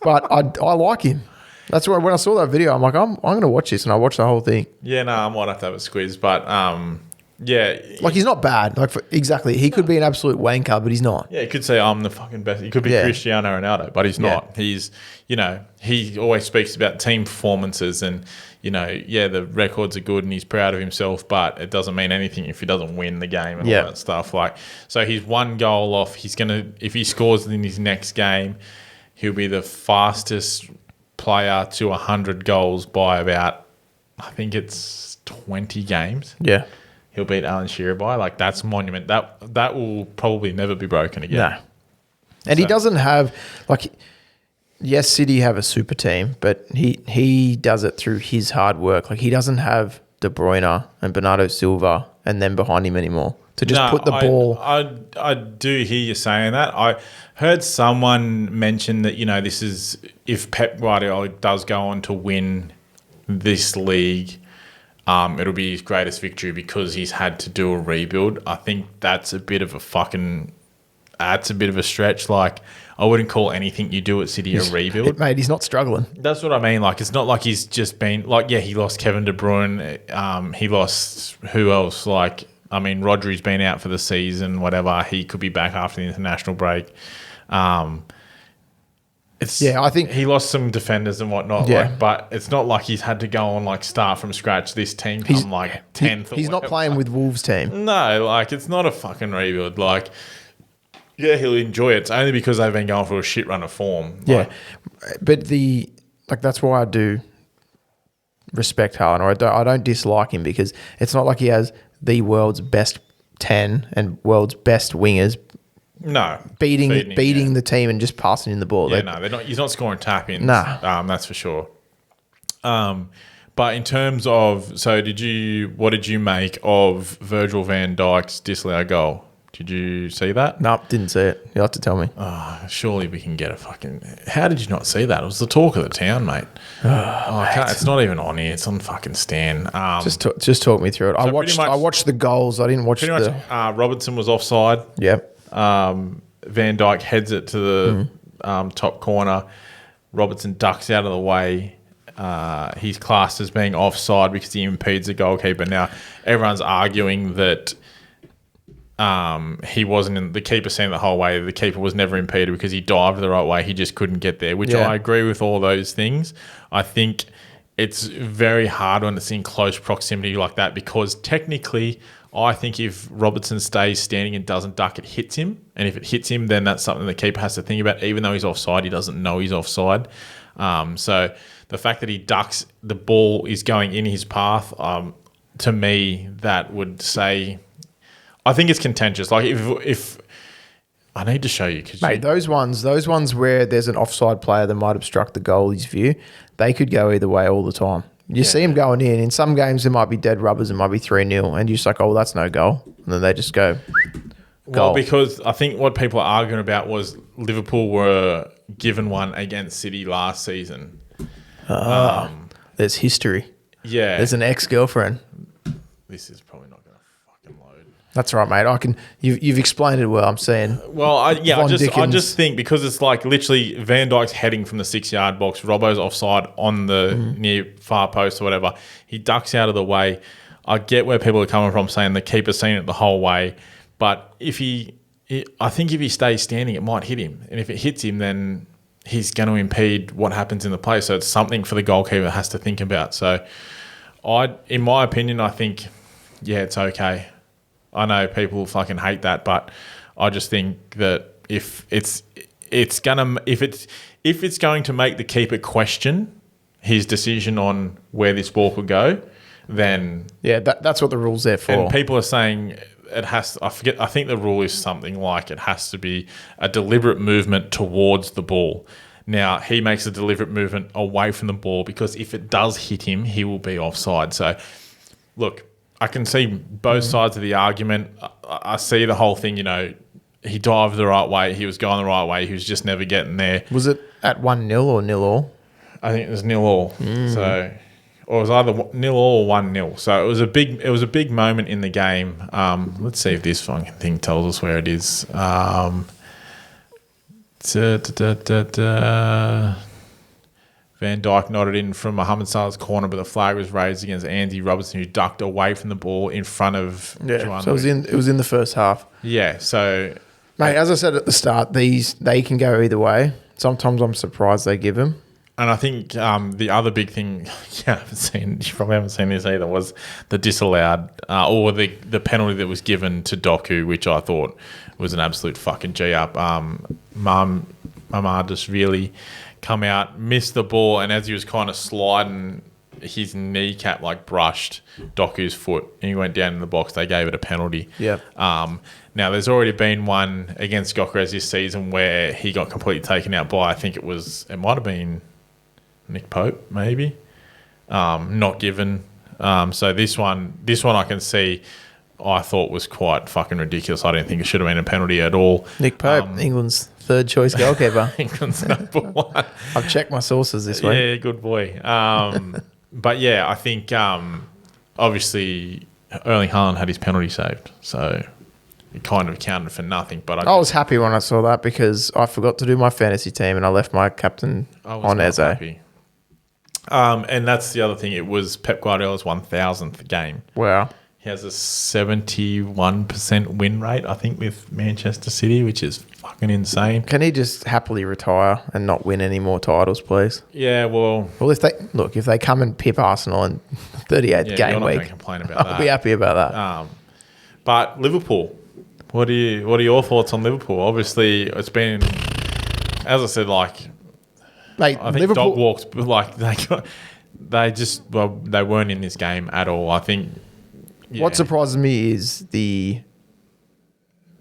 But I like him. That's why when I saw that video, I'm like, I'm going to watch this, and I watched the whole thing. Yeah, no, I might have to have a squeeze, but yeah. Like, he's not bad. Like, exactly. He could be an absolute wanker, but he's not. Yeah, he could say, I'm the fucking best. He could be Cristiano Ronaldo, but he's not. He's, he always speaks about team performances and, the records are good and he's proud of himself, but it doesn't mean anything if he doesn't win the game and all that stuff. Like, so he's 1 goal off. He's going to, if he scores in his next game, he'll be the fastest player to 100 goals by about, I think it's 20 games. Yeah. He'll beat Alan Shearer by. Like, that's monument. That will probably never be broken again. No. And he doesn't have, like, yes, City have a super team, but he does it through his hard work. Like, he doesn't have De Bruyne and Bernardo Silva and then behind him anymore to just put the ball. I do hear you saying that. I heard someone mention that, this is, if Pep Guardiola does go on to win this league, it'll be his greatest victory because he's had to do a rebuild. I think that's a bit of a stretch. Like, I wouldn't call anything you do at City a rebuild. Mate, he's not struggling. That's what I mean. Like, it's not like he's just been, like, he lost Kevin De Bruyne. He lost, who else? Like, I mean, Rodri's been out for the season, whatever. He could be back after the international break. I think he lost some defenders and whatnot. Yeah. Like, but it's not like he's had to go on, like, start from scratch. This team come like 10th. He's not playing with Wolves' team. No, like, it's not a fucking rebuild. Like, yeah, he'll enjoy it. It's only because they've been going for a shit run of form. Yeah, but that's why I do respect Haaland, or I don't dislike him, because it's not like he has the world's best 10 and world's best wingers. No, beating the team and just passing in the ball. Yeah, they're not. He's not scoring tap-ins. Nah, that's for sure. But in terms of, what did you make of Virgil van Dijk's disallowed goal? Did you see that? No, didn't see it. You'll have to tell me. Oh, surely we can get a fucking... How did you not see that? It was the talk of the town, mate. I can't, it's not even on here. It's on fucking Stan. Just talk me through it. I watched the goals. I didn't watch the... Robertson was offside. Yep. Van Dijk heads it to the top corner. Robertson ducks out of the way. He's classed as being offside because he impedes the goalkeeper. Now, everyone's arguing that... he wasn't in the keeper seen the whole way. The keeper was never impeded because he dived the right way. He just couldn't get there, which I agree with all those things. I think it's very hard when it's in close proximity like that, because technically I think if Robertson stays standing and doesn't duck, it hits him. And if it hits him, then that's something the keeper has to think about. Even though he's offside, he doesn't know he's offside. So the fact that he ducks, the ball is going in his path, to me, that would say... I think it's contentious. Like, if I need to show you, mate, those ones where there's an offside player that might obstruct the goalie's view, they could go either way all the time. You see them going in. In some games, there might be dead rubbers. It might be 3-0, and you're just like, oh, that's no goal, and then they just go. Well, because I think what people are arguing about was Liverpool were given one against City last season. There's history. Yeah, there's an ex-girlfriend. This is probably not going to fucking load. That's right, mate. I can. You've explained it well. I'm saying. Well, I just think because it's like literally Van Dijk's heading from the 6-yard box, Robbo's offside on the near far post or whatever. He ducks out of the way. I get where people are coming from, saying the keeper's seen it the whole way, but I think if he stays standing, it might hit him, and if it hits him, then he's going to impede what happens in the play. So it's something for the goalkeeper has to think about. So in my opinion, I think, yeah, it's okay. I know people fucking hate that, but I just think that if it's going to make the keeper question his decision on where this ball could go, then that's what the rule's there for. And people are saying it has. I think the rule is something like it has to be a deliberate movement towards the ball. Now, he makes a deliberate movement away from the ball because if it does hit him, he will be offside. So, look, I can see both sides of the argument. I see the whole thing, he dived the right way. He was going the right way. He was just never getting there. Was it at 1-0 or 0-all? I think it was 0-all. So, or it was either 0-all or 1-0. So it was a big moment in the game. Let's see if this fucking thing tells us where it is. Van Dijk nodded in from Mohamed Salah's corner, but the flag was raised against Andy Robertson, who ducked away from the ball in front of Juan. So it was in the first half. Yeah, so... Mate, as I said at the start, they can go either way. Sometimes I'm surprised they give them. And I think the other big thing you probably haven't seen this either, was the disallowed or the penalty that was given to Doku, which I thought was an absolute fucking G-up. Mamar just really come out, missed the ball, and as he was kind of sliding, his kneecap brushed Doku's foot, and he went down in the box. They gave it a penalty. Yeah. Now, there's already been one against Gyökeres this season where he got completely taken out by, I think it might have been Nick Pope, maybe. Not given. So this one I can see, I thought was quite fucking ridiculous. I didn't think it should have been a penalty at all. Nick Pope, England's third choice goalkeeper. England's number one. I've checked my sources this week. Yeah, good boy. But yeah, I think obviously Erling Haaland had his penalty saved, so it kind of accounted for nothing. But I was happy when I saw that because I forgot to do my fantasy team and I left my captain on Eze. Happy. And that's the other thing. It was Pep Guardiola's 1,000th game. Wow. He has a 71% win rate, I think, with Manchester City, which is fucking insane. Can he just happily retire and not win any more titles, please? Yeah, well, if they come and pip Arsenal in 38th game week, week, complain about I'll be happy about that. But Liverpool, what are your thoughts on Liverpool? Obviously, it's been, as I said, mate, I think Liverpool DOGWALK's they weren't in this game at all. I think. Yeah. What surprises me is the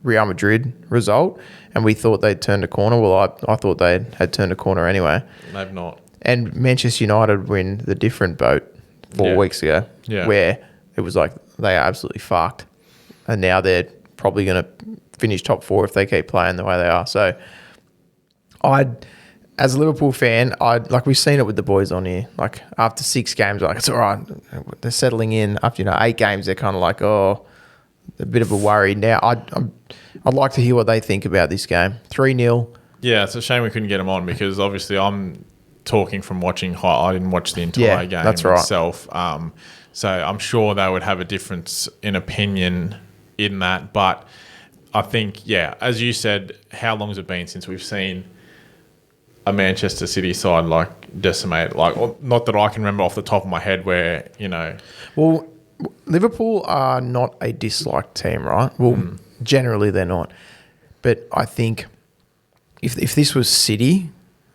Real Madrid result, and we thought they'd turned a corner. Well, I thought they had turned a corner anyway. They've not. And Manchester United were in the different boat 4 weeks ago, where it was like they are absolutely fucked, and now they're probably going to finish top 4 if they keep playing the way they are. So, as a Liverpool fan, we've seen it with the boys on here. After 6 games, it's all right. They're settling in. After 8 games, they're kind of a bit of a worry. Now, I'd like to hear what they think about this game. 3-0. Yeah, it's a shame we couldn't get them on because obviously I'm talking from watching. I didn't watch the entire game itself. So I'm sure they would have a difference in opinion in that. But I think, as you said, how long has it been since we've seen a Manchester City side decimated? Not that I can remember off the top of my head where, Well, Liverpool are not a disliked team, right? Well, generally they're not. But I think if this was City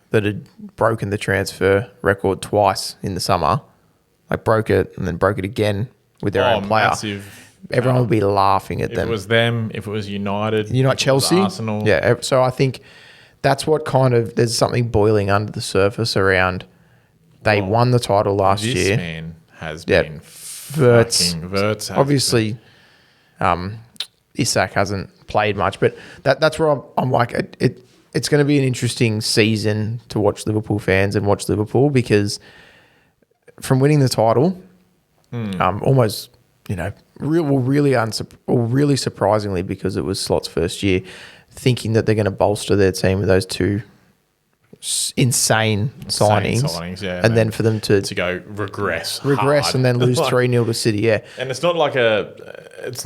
that had broken the transfer record twice in the summer, broke it and then broke it again with their own player, everyone would be laughing at them. If it was them, if it was United, Chelsea, Arsenal. Yeah, so I think that's what there's something boiling under the surface around. They won the title last year. This man has been Wirtz. Obviously, Isak hasn't played much, but that's where I'm it's going to be an interesting season to watch Liverpool fans and watch Liverpool because from winning the title, almost, really surprisingly because it was Slot's first year, thinking that they're going to bolster their team with those 2 insane signings, and then for them to go regress hard. And then lose 3-0 to City, And it's not like it's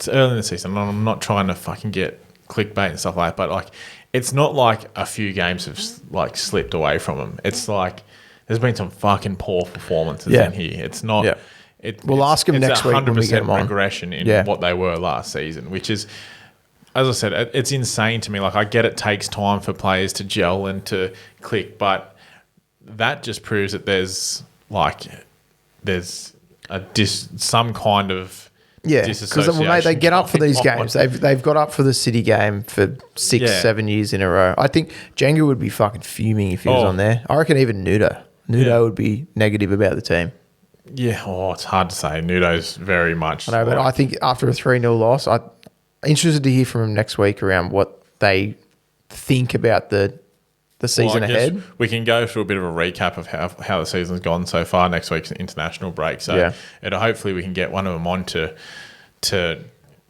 early in the season. I'm not trying to fucking get clickbait and stuff like that, but it's not like a few games have slipped away from them. It's there's been some fucking poor performances in here. It's not. Yeah. We'll ask him next week when we get him on. Regression in what they were last season, which is, as I said, it's insane to me. Like, I get it takes time for players to gel and to click, but that just proves that there's some kind of because mate, they get up for these games. They've got up for the City game for 6-7 years in a row. I think Django would be fucking fuming if he was on there. I reckon even Nudo would be negative about the team. Yeah, it's hard to say. Nudo's very much. I know, but I think after a 3-0 loss, I'm interested to hear from him next week around what they think about the season ahead. We can go through a bit of a recap of how the season's gone so far. Next week's an international break, so hopefully we can get one of them on to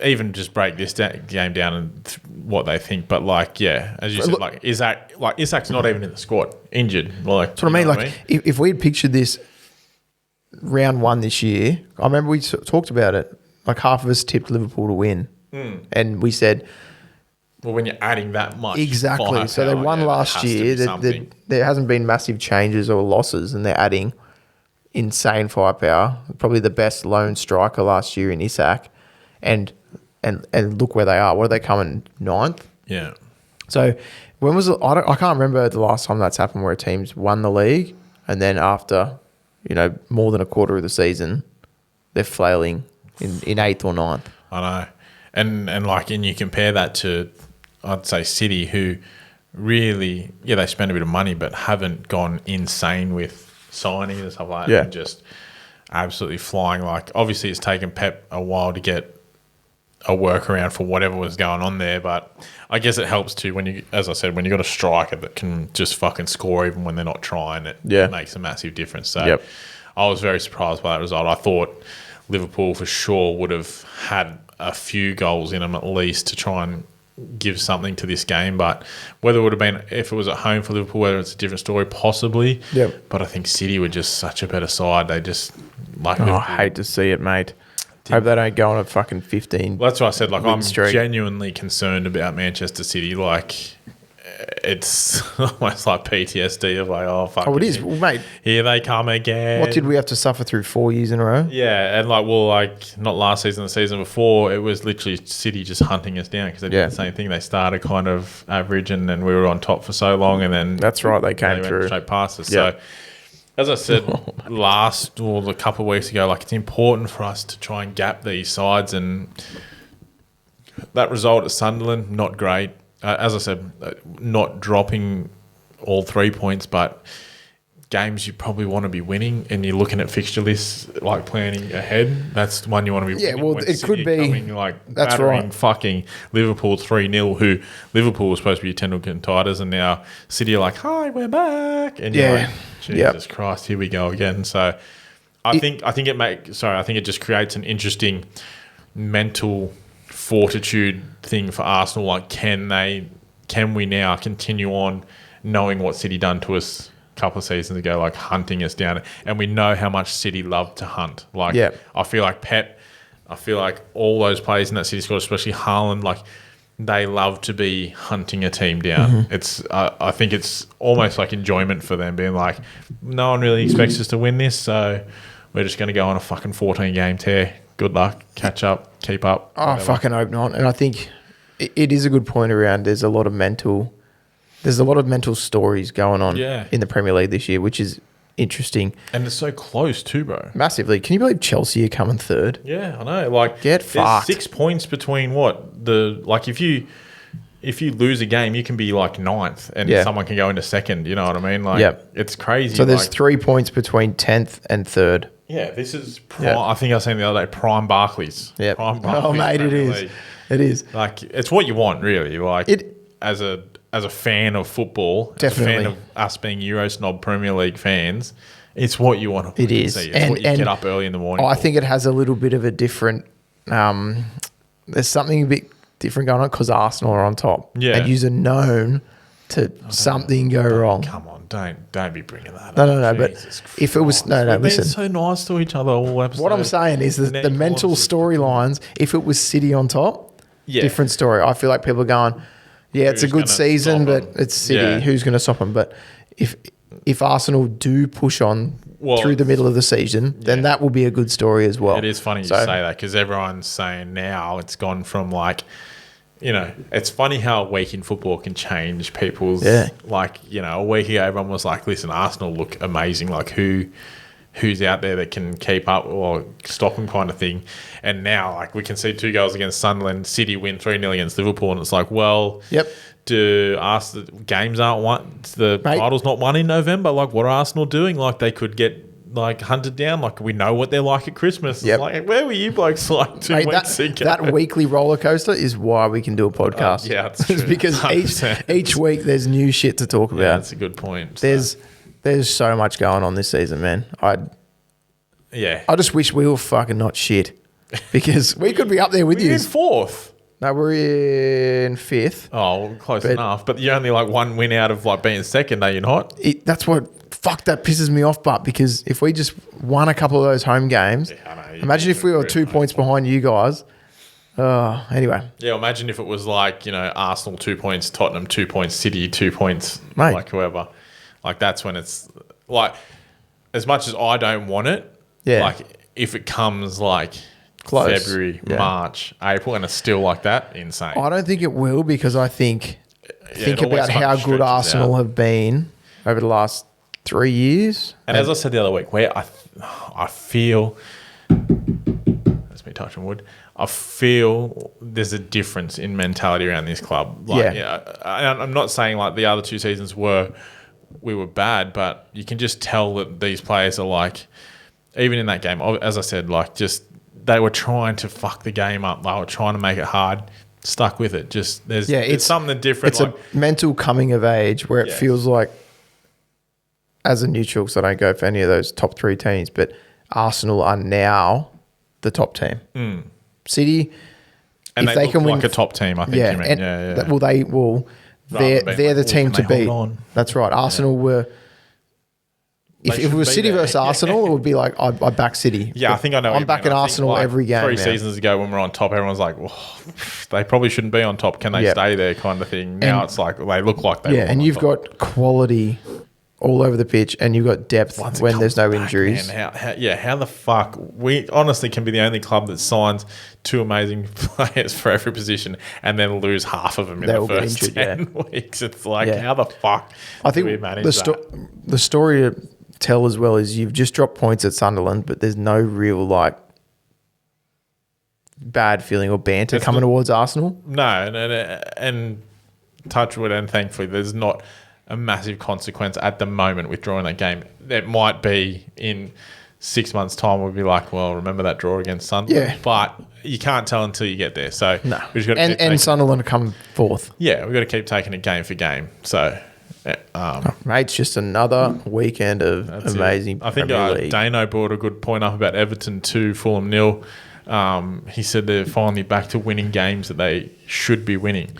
even just break this game down and what they think. But as you said, Isak's not even in the squad, injured. That's what I mean. If we had pictured this round 1 this year, I remember we talked about it. Like, half of us tipped Liverpool to win, and we said, well, when you're adding that much, exactly. So they won last year. There hasn't been massive changes or losses, and they're adding insane firepower. Probably the best lone striker last year in Isak, and look where they are. What are they coming 9th? Yeah. So when was it? I can't remember the last time that's happened where a team's won the league, and then after more than a quarter of the season, they're flailing in 8th or 9th. I know. And you compare that to, I'd say, City, who really, they spend a bit of money but haven't gone insane with signing and stuff like that. And just absolutely flying. Like, obviously it's taken Pep a while to get a workaround for whatever was going on there, but I guess it helps too when you got a striker that can just fucking score even when they're not trying. It makes a massive difference. So I was very surprised by that result. I thought Liverpool for sure would have had a few goals in them at least to try and give something to this game, but whether it would have been if it was at home for Liverpool, whether it's a different story, possibly. But I think City were just such a better side. They just I hate to see it, mate. Hope they don't go on a fucking 15. Well, that's why I said, I'm genuinely concerned about Manchester City. It's almost like PTSD of fuck. Oh, it is, mate. Here they come again. What did we have to suffer through 4 years in a row? Yeah, and not last season, the season before, it was literally City just hunting us down because they did the same thing. They started kind of average and then we were on top for so long, and then that's right, they came through straight past us. So, as I said a couple of weeks ago, it's important for us to try and gap these sides, and that result at Sunderland, not great. As I said, not dropping all 3 points, but games you probably want to be winning, and you're looking at fixture lists, planning ahead. That's the one you want to be winning. Yeah, well, it could be. That's right. Fucking Liverpool 3-0, who Liverpool was supposed to be 10 titles, and now City are hi, we're back. And you're like, Jesus Christ, here we go again. So I think it just creates an interesting mental fortitude thing for Arsenal. Can we now continue on knowing what City done to us a couple of seasons ago, hunting us down? And we know how much City love to hunt. I feel like Pep, I feel like all those players in that City squad, especially Haaland, they love to be hunting a team down. It's I think it's almost like enjoyment for them, being no one really expects us to win this, so we're just going to go on a fucking 14-game tear. Good luck, catch up, keep up. I fucking hope not. And I think it is a good point around there's a lot of mental stories going on in the Premier League this year, which is interesting. And it's so close too, bro. Massively. Can you believe Chelsea are coming 3rd? Yeah, I know. Get fucked. 6 points between if you lose a game, you can be 9th and someone can go into 2nd, you know what I mean? It's crazy. So there's 3 points between 10th and 3rd. Yeah, this is prime. I think I was saying the other day, prime Barclays. Yeah. Oh, mate, it is. It is. It's what you want, really. As a fan of football, definitely. As a fan of us being Euro snob Premier League fans, it's what you want to It is. see. It's what you get up early in the morning. I think it has a little bit of a different. There's something a bit different going on because Arsenal are on top. Yeah. And you're known to something go wrong. Come on, don't be bringing that up. No. But if it was We've listen. been so nice to each other all episode. What I'm saying is that the mental storylines. If it was City on top, different story. I feel like people are going, it's a good season, but it's City. Yeah. Who's going to stop them? But if if Arsenal do push on through the middle of the season, then that will be a good story as well. It is funny you say that because everyone's saying now it's gone from like, you know, it's funny how a week in football can change people's like, you know, a week ago everyone was like, listen, Arsenal look amazing. Like who's out there that can keep up or stop them kind of thing. And now like we can see 2 goals against Sunderland, City win 3-0 against Liverpool, and it's like, well, the games aren't won, the title's not won in November. Like what are Arsenal doing? Like they could get like hunted down. Like we know what they're like at Christmas. It's like, where were you blokes like 2 weeks ago? That weekly roller coaster is why we can do a podcast. Yeah, it's true. It's because each week there's new shit to talk about. Yeah, that's a good point. There's so much going on this season, man. I just wish we were fucking not shit because we could be up there with you. We're in 4th. No, we're in 5th. Oh, well, close enough. But you're only like 1 win out of like being 2nd, are you not? That's what that pisses me off. But because if we just won a couple of those home games, imagine if we were 2 points behind you guys. Anyway. Yeah, imagine if it was like, you know, Arsenal 2 points, Tottenham 2 points, City 2 points, like whoever. Like that's when it's like, as much as I don't want it, like if it comes like close. February, March, April, and it's still like that, insane. I don't think it will because I think about how good Arsenal have been over the last 3 years. And as I said the other week, where I feel, that's me touching wood, I feel there's a difference in mentality around this club. Like, I'm not saying like the other 2 seasons we were bad, but you can just tell that these players are like, even in that game, as I said, like just they were trying to fuck the game up. They were trying to make it hard. Stuck with it. Just it's something different. It's like a mental coming of age where it feels like, as a neutral, because I don't go for any of those top 3 teams, but Arsenal are now the top team. City, and if they can win like a top team, I think you mean. Well, they will. They're the team to beat. That's right. Arsenal were. If it was City versus Arsenal, it would be like I back City. Yeah, I think I know. I'm backing Arsenal like every game. 3 seasons ago, when we were on top, everyone's like, well, they probably shouldn't be on top. Can they stay there, kind of thing. Now it's like they look like they. Yeah, and you've got quality all over the pitch, and you've got depth when there's no injuries. Man, how the fuck? We honestly can be the only club that signs 2 amazing players for every position and then lose half of them in the first 10 weeks. It's like, how the fuck do we manage that? The story to tell as well is you've just dropped points at Sunderland, but there's no real like bad feeling or banter coming towards Arsenal. No, and touch wood, and thankfully there's not a massive consequence at the moment with drawing that game. It might be in 6 months' time. We'll be like, well, remember that draw against Sunderland? Yeah. But you can't tell until you get there. So no. We just got to and Sunderland come 4th. Yeah, we've got to keep taking it game for game. So, mate, it's just another weekend of amazing. I think Dano brought a good point up about Everton 2, Fulham 0. He said they're finally back to winning games that they should be winning.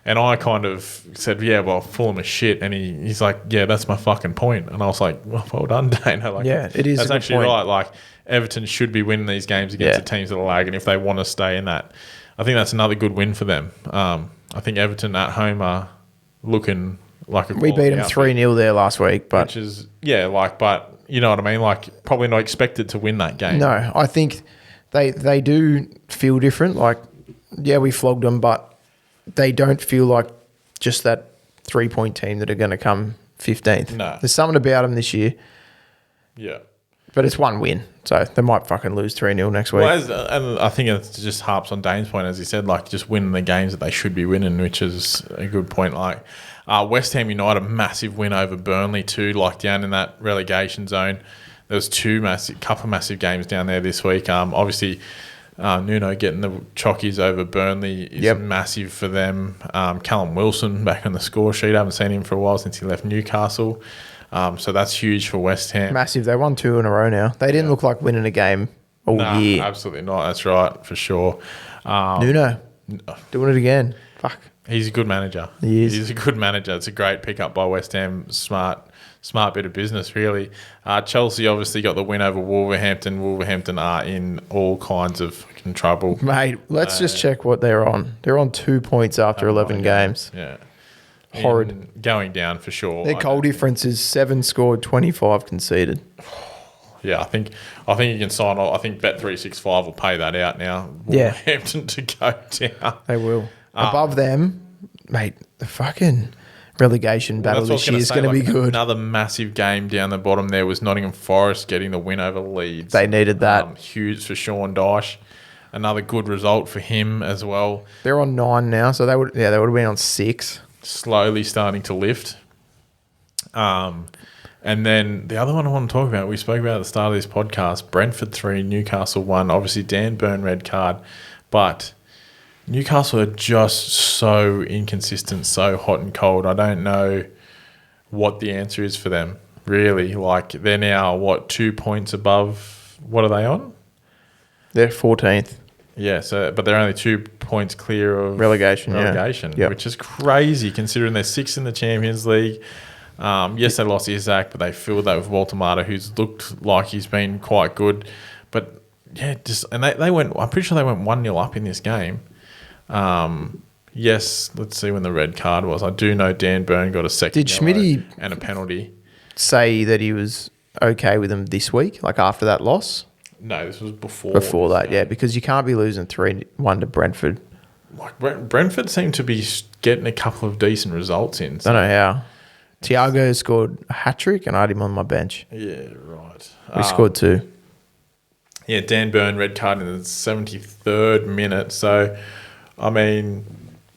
And I kind of said, yeah, well, Fulham is shit. And he's like, yeah, that's my fucking point. And I was like, well done, Dano. Like, yeah, it is. That's actually right. Like, Everton should be winning these games against the teams that are lagging if they want to stay in that. I think that's another good win for them. I think Everton at home are looking like a. We beat them 3-0 there last week, but which is but you know what I mean. Like, probably not expected to win that game. No, I think they do feel different. Like, yeah, we flogged them, but they don't feel like just that 3-point team that are going to come 15th. No. There's something about them this year. Yeah. But it's 1 win, so they might fucking lose 3-0 next week. Well, and I think it just harps on Dane's point, as he said, like just winning the games that they should be winning, which is a good point. Like West Ham United, a massive win over Burnley too, like down in that relegation zone. There was couple massive games down there this week. Obviously, Nuno getting the chockies over Burnley is massive for them. Callum Wilson back on the score sheet. I haven't seen him for a while since he left Newcastle. So that's huge for West Ham. Massive. They won 2 in a row now. They didn't look like winning a game all year. Absolutely not. That's right, for sure. Nuno, doing it again. Fuck. He's a good manager. He is. He's a good manager. It's a great pickup by West Ham. Smart bit of business, really. Chelsea obviously got the win over Wolverhampton. Wolverhampton are in all kinds of fucking trouble. Mate, let's just check what they're on. They're on 2 points after 11 games. Yeah. Horrid. Going down for sure. Their goal difference is 7 scored, 25 conceded. Yeah, I think you can sign off. I think Bet365 will pay that out now. Yeah. Wolverhampton to go down. They will. Above them, mate, the fucking relegation battle this year is going to be good. Another massive game down the bottom there was Nottingham Forest getting the win over Leeds. They needed that. Huge for Sean Dyche. Another good result for him as well. They're on 9 now, so they would have been on 6. Slowly starting to lift. And then the other one I want to talk about, we spoke about at the start of this podcast, Brentford 3, Newcastle 1. Obviously, Dan Burn red card. But Newcastle are just so inconsistent, so hot and cold. I don't know what the answer is for them, really. Like, they're now, 2 points above, what are they on? They're 14th. Yeah, but they're only 2 points clear of relegation, yeah. Which is crazy considering they're 6th in the Champions League. Yes, they lost Isaac, but they filled that with Walter Mata, who's looked like he's been quite good. But yeah, they went. I'm pretty sure they went 1-0 up in this game. Yes, let's see when the red card was. I do know Dan Burn got a second yellow and a penalty. Say that he was okay with them this week, like after that loss? No, this was before. Before that, yeah, because you can't be losing 3-1 to Brentford. Like Brentford seem to be getting a couple of decent results in. So. I don't know how. Thiago scored a hat-trick and I had him on my bench. Yeah, right. We scored 2. Yeah, Dan Burn red card in the 73rd minute. So, I mean,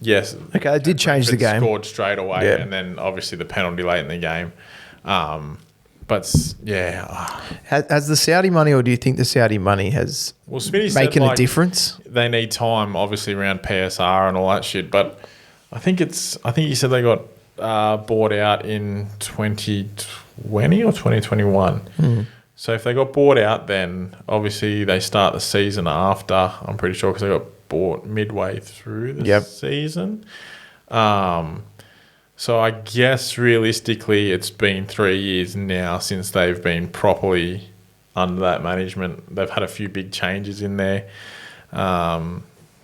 yes. Okay, it did change the game. Scored straight away, and then obviously the penalty late in the game. But yeah, has the Saudi money, or do you think the Saudi money has making a difference? They need time, obviously, around PSR and all that shit. But I think you said they got bought out in 2020 or 2021. So if they got bought out, then obviously they start the season after. I'm pretty sure because they got bought midway through the season. So I guess realistically it's been 3 years now since they've been properly under that management. They've had a few big changes in there.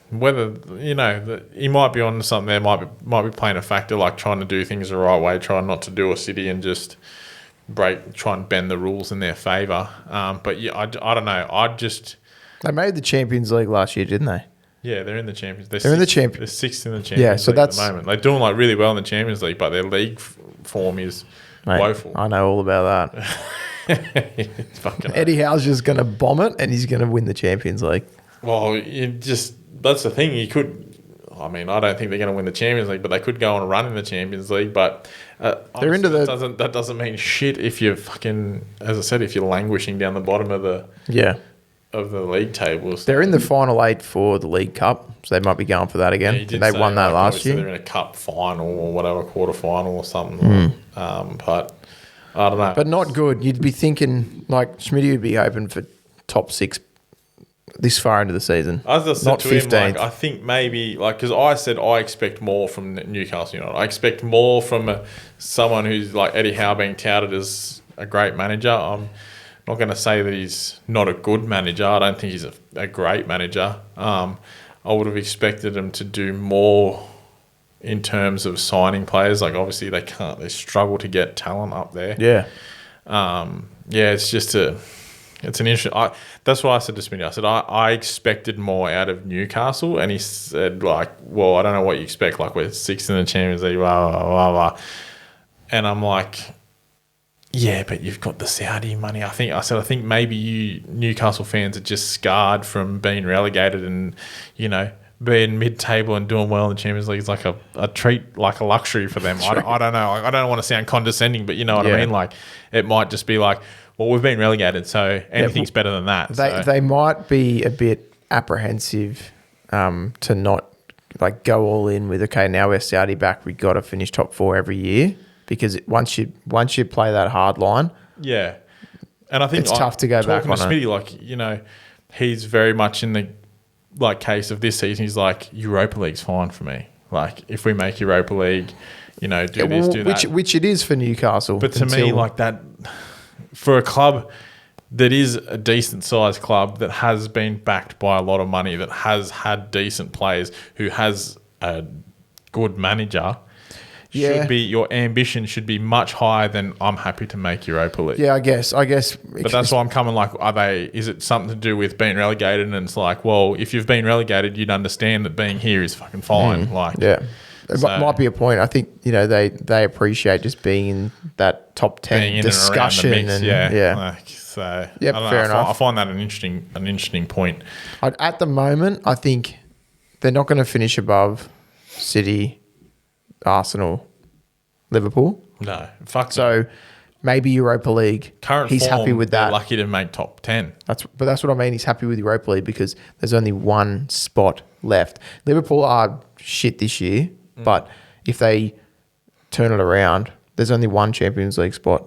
Whether, he might be on something there, might be playing a factor, like trying to do things the right way, trying not to do a City and just try and bend the rules in their favour. But yeah, I don't know. They made the Champions League last year, didn't they? Yeah, they're in the Champions. They're in the Champions. They're 6th in the Champions League at the moment. They're doing really well in the Champions League, but their league form is woeful. I know all about that. Eddie Howe's just going to bomb it, and he's going to win the Champions League. Well, that's the thing. I don't think they're going to win the Champions League, but they could go on a run in the Champions League. But they're into that doesn't mean shit if you're fucking, as I said, if you're languishing down the bottom of the league tables. They're in the final 8 for the League Cup, so they might be going for that again. Yeah, they won that last year. They're in a cup final or whatever, quarter final or something. But I don't know. But not good. You'd be thinking, like, Schmidt would be hoping for top 6 this far into the season. As I said not to 15th. him, I think maybe, because I said I expect more from Newcastle United. I expect more from someone who's like Eddie Howe being touted as a great manager. I'm not going to say that he's not a good manager. I don't think he's a great manager. I would have expected him to do more in terms of signing players. Like, obviously they struggle to get talent up there. Yeah. It's an interesting. That's what I said to Smitty. I said I expected more out of Newcastle, and he said, like, well, I don't know what you expect. Like, we're 6th in the Champions League, blah blah blah blah. And I'm like, yeah, but you've got the Saudi money. I think maybe you Newcastle fans are just scarred from being relegated, and being mid-table and doing well in the Champions League is like a treat, like a luxury for them. I don't know. I don't want to sound condescending, but you know what I mean. Like, it might just be like, well, we've been relegated, so anything's better than that. They might be a bit apprehensive to not go all in with, okay, now we're Saudi back, we've got to finish top 4 every year, because once you play that hard line, yeah, and I think it's tough to go back on Smitty, he's very much in the case of this season. He's like, Europa League's fine for me. Like, if we make Europa League, do that, which it is for Newcastle. But to me, like that. For a club that is a decent sized club, that has been backed by a lot of money, that has had decent players, who has a good manager, should be your ambition should be much higher than I'm happy to make Europa League. Yeah, I guess. But that's why I'm coming like, is it something to do with being relegated? And it's like, well, if you've been relegated, you'd understand that being here is fucking fine. It might be a point. I think, they appreciate just being in that top 10 discussion. And Fair enough. I find that an interesting point. At the moment, I think they're not going to finish above City, Arsenal, Liverpool. No, fuck. So maybe Europa League. He's form, happy with that. Lucky to make top 10. That's what I mean. He's happy with Europa League because there's only one spot left. Liverpool are shit this year, but if they turn it around, there's only one Champions League spot,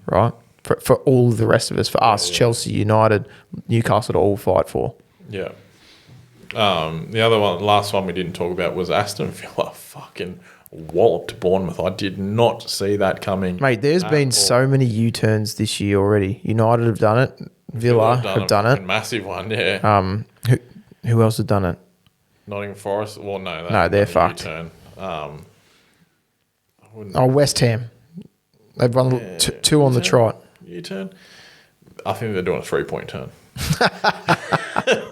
right? For all the rest of us, for us, Chelsea, United, Newcastle to all fight for. Yeah. The last one we didn't talk about was Aston Villa fucking walloped Bournemouth. I did not see that coming. Mate, there's been so many U-turns this year already. United have done it. Villa have done it. Massive one, yeah. Who else have done it? Nottingham Forest. Well, no, they're fucked. U-turn. West Ham. They've run two on the trot. U-turn? I think they're doing a 3-point turn.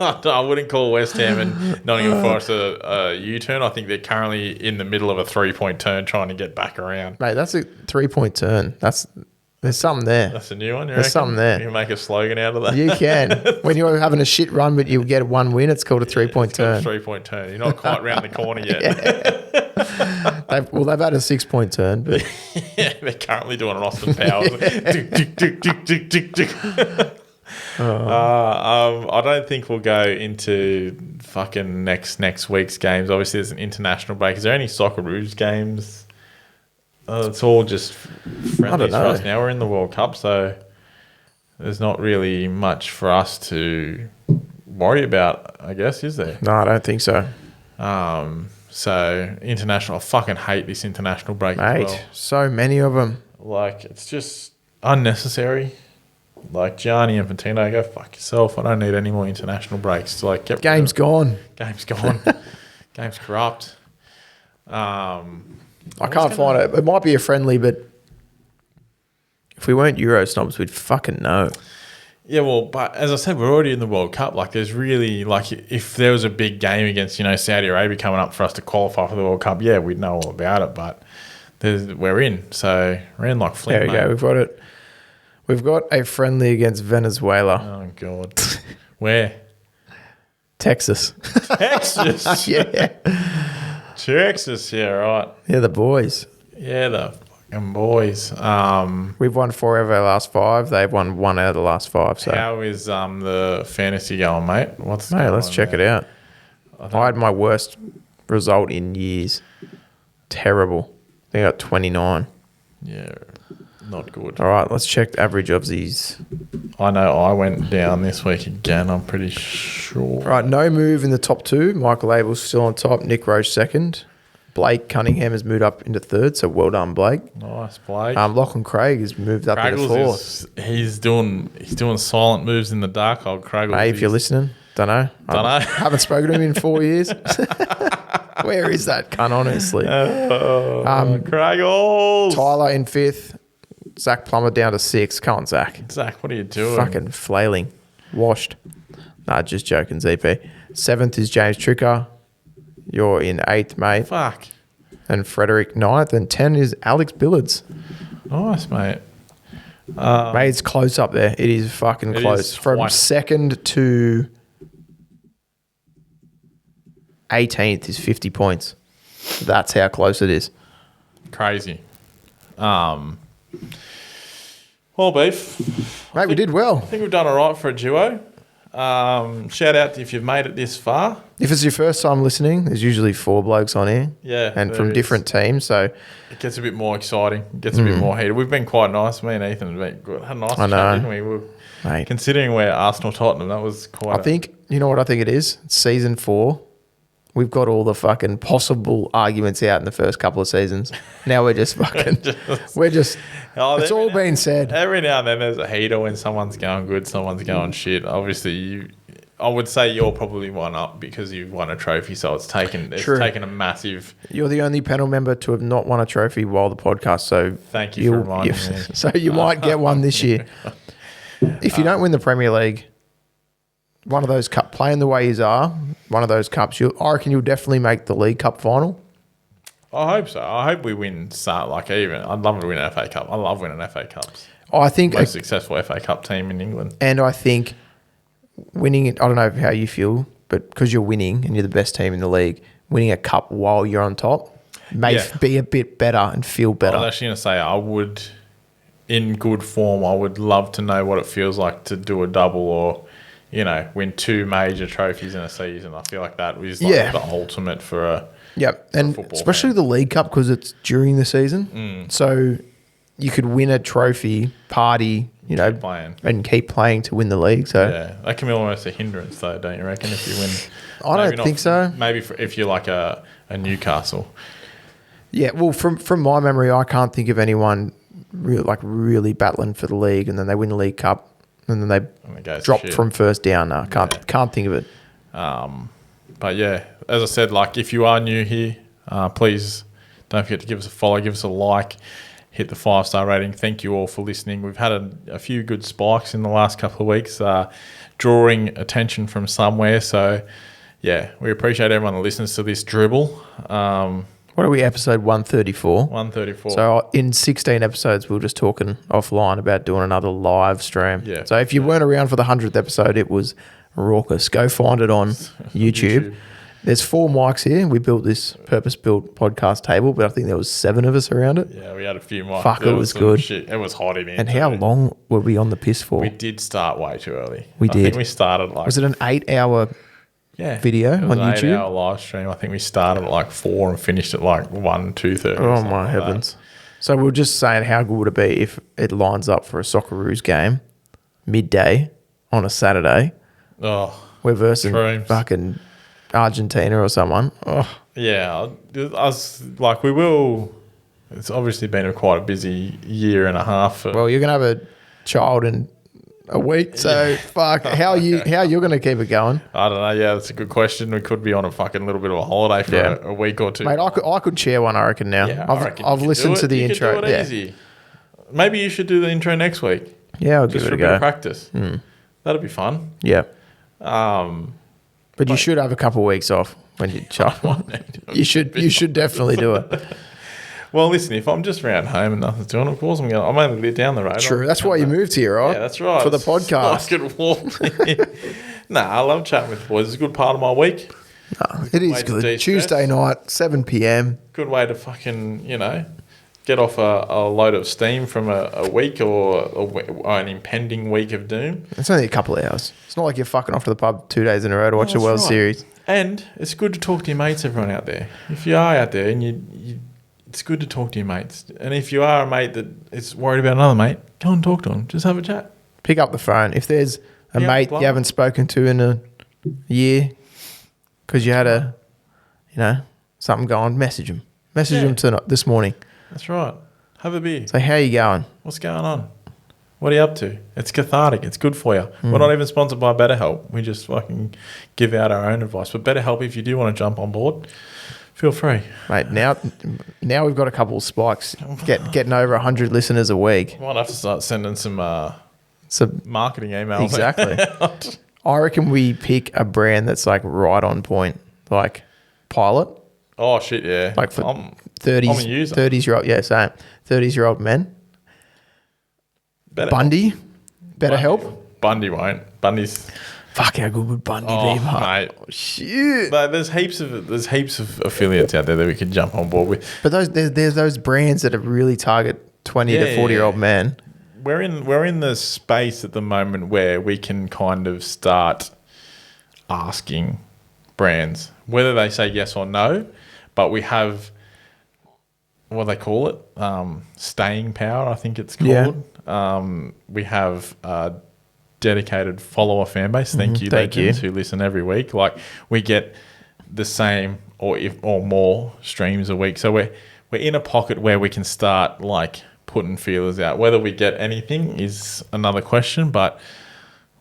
I wouldn't call West Ham and Nottingham Forest a U-turn. I think they're currently in the middle of a 3-point turn trying to get back around. Mate, that's a 3-point turn. There's something there. That's a new one, you There's reckon? something there. You can make a slogan out of that. You can. When you're having a shit run but you get one win, it's called a 3-point turn. 3-point turn. You're not quite round the corner yet. They've had a 6-point turn, but they're currently doing an Austin Powers. I don't think we'll go into fucking next week's games. Obviously, there's an international break. Is there any Socceroos games? It's all just friendly for us now. We're in the World Cup, so there's not really much for us to worry about, I guess, is there? No, I don't think so. So international, I fucking hate this international break. Mate, as well. So many of them. Like, it's just unnecessary. Like, Gianni Infantino, go fuck yourself. I don't need any more international breaks. Like, game's gone. Game's gone. Game's corrupt. I can't find it. It might be a friendly, but if we weren't Euro snobs, we'd fucking know. Yeah, well, but as I said, we're already in the World Cup. Like, there's really, like, if there was a big game against, Saudi Arabia coming up for us to qualify for the World Cup, yeah, we'd know all about it, but we're in. So we're in like Flint, There we go. We've got it. We've got a friendly against Venezuela. Oh, God. Where? Texas. Texas? Yeah. Texas, yeah, right. Yeah, the boys. Yeah, the fucking boys. We've won 4 out of our last 5. They've won 1 out of the last 5. So how is the fantasy going, mate? Let's check it out. I had my worst result in years. Terrible. I think I got 29. Yeah, not good. All right, let's check the average Aussies. I know I went down this week again, I'm pretty sure. All right, no move in the top 2. Michael Abel's still on top. Nick Roche second. Blake Cunningham has moved up into 3rd, so well done, Blake. Nice, Blake. Lachlan Craig has moved up into 4th. He's doing silent moves in the dark, old Craig. Hey, if you're listening, don't know. Haven't spoken to him in 4 years. Where is that cunt, honestly? Craigles. Tyler in 5th. Zach Plummer down to 6th. Come on, Zach. Zach, what are you doing? Fucking flailing. Washed. Nah, just joking, ZP. 7th is James Tricker. You're in 8th, mate. Fuck. And Frederick 9th. And 10 is Alex Billards. Nice, mate. Mate, it's close up there. It is fucking close. From 2nd to 18th is 50 points. That's how close it is. Crazy. Well, Beef. Mate, we did well. I think we've done all right for a duo. Shout out if you've made it this far. If it's your first time listening, there's usually 4 blokes on here. Yeah. And from different teams, so it gets a bit more exciting. It gets a bit more heated. We've been quite nice. Me and Ethan have been good. Had a nice chat, didn't we? Mate. Considering we're Arsenal Tottenham, that was quite you know what I think it is? It's season 4. We've got all the fucking possible arguments out in the first couple of seasons. Now we're just fucking... it's all been said. Every now and then there's a heater when someone's going good, someone's going shit. Obviously, I would say you're probably one up because you've won a trophy, so it's taken a massive. You're the only panel member to have not won a trophy while the podcast, so thank you for reminding me. So you might get one this year. If you don't win the Premier League, one of those playing the way you are, one of those cups, I reckon you'll definitely make the League Cup final. I hope so. I hope we win. I'd love to win an FA Cup. I love winning FA Cups. I think most successful FA Cup team in England. And I think winning it, I don't know how you feel, but because you're winning and you're the best team in the league, winning a cup while you're on top may be a bit better and feel better. I was actually going to say, I would, in good form, I would love to know what it feels like to do a double or, win 2 major trophies in a season. I feel like that was the ultimate for a and especially fan. The League Cup because it's during the season. So you could win a trophy, party, and keep playing to win the league. So that can be almost a hindrance, though, don't you reckon? If you win, I don't think so. Maybe if you're like a Newcastle. Yeah, well, from my memory, I can't think of anyone really battling for the league, and then they win the League Cup, and then they drop from first down. No, can't think of it. But yeah, as I said, if you are new here, please don't forget to give us a follow, give us a like. Hit the 5-star rating. Thank you all for listening. We've had a few good spikes in the last couple of weeks, drawing attention from somewhere. So, yeah, we appreciate everyone that listens to this dribble. What are we, episode 134? 134. So, in 16 episodes, we were just talking offline about doing another live stream. Yeah. So, if you weren't around for the 100th episode, it was raucous. Go find it on YouTube. There's 4 mics here. We built this purpose-built podcast table, but I think there was 7 of us around it. Yeah, we had a few mics. Fuck, it was good. Shit. It was hot in here. And how long were we on the piss for? We did start way too early. I think we started Was it an 8-hour video on YouTube? 8-hour live stream. I think we started at 4 and finished at 1, 2:30. Oh, my heavens. So we were just saying how good would it be if it lines up for a Socceroos game midday on a Saturday. Oh, we're versus dreams. Fucking Argentina or someone. Oh. Yeah, we will. It's obviously been quite a busy year and a half. Well, you're gonna have a child in a week, so fuck. How you're gonna keep it going? I don't know. Yeah, that's a good question. We could be on a fucking little bit of a holiday for a week or two. Mate, I could chair one. I reckon now. Yeah, I've listened to the intro. Could do it easy. Maybe you should do the intro next week. Yeah, I'll give it a go. Just for a bit of practice. That'd be fun. Yeah. But you should have a couple of weeks off when you child. You should definitely do it. Well, listen, if I'm just around home and nothing's doing, of course I'm only down the road. True, that's why you moved here, right? Yeah, that's right. For the podcast. I love chatting with the boys. It's a good part of my week. No, it is good. Tuesday night, 7 p.m. Good way to fucking, get off a load of steam from a week or an impending week of doom. It's only a couple of hours. It's not like you're fucking off to the pub 2 days in a row to watch a World Series. And it's good to talk to your mates, everyone out there. If you are out there and it's good to talk to your mates. And if you are a mate that is worried about another mate, go and talk to them. Just have a chat. Pick up the phone. If there's a mate you haven't spoken to in a year because you had something going, message them. Message them this morning. That's right. Have a beer. Say, how you going? What's going on? What are you up to? It's cathartic. It's good for you. We're not even sponsored by BetterHelp. We just fucking give out our own advice. But BetterHelp, if you do want to jump on board, feel free. Mate, now we've got a couple of spikes. Getting over 100 listeners a week. Might have to start sending some marketing emails. Exactly. I reckon we pick a brand that's right on point. Like Pilot. Oh, shit, yeah. Like for 30s-year-old, same. 30s-year-old men. Bundy, BetterHelp. Bundy won't. Bundy's. Fuck, how good would Bundy be, mate? Oh, shit. But there's heaps of affiliates out there that we can jump on board with. But there's those brands that really target 20 to 40-year-old men. We're in the space at the moment where we can kind of start asking brands whether they say yes or no, but we have what they call it, staying power, I think it's called. Yeah. We have a dedicated follower fan base. Thank you, legends who listen every week. We get the same or more streams a week. So we're in a pocket where we can start putting feelers out. Whether we get anything is another question, but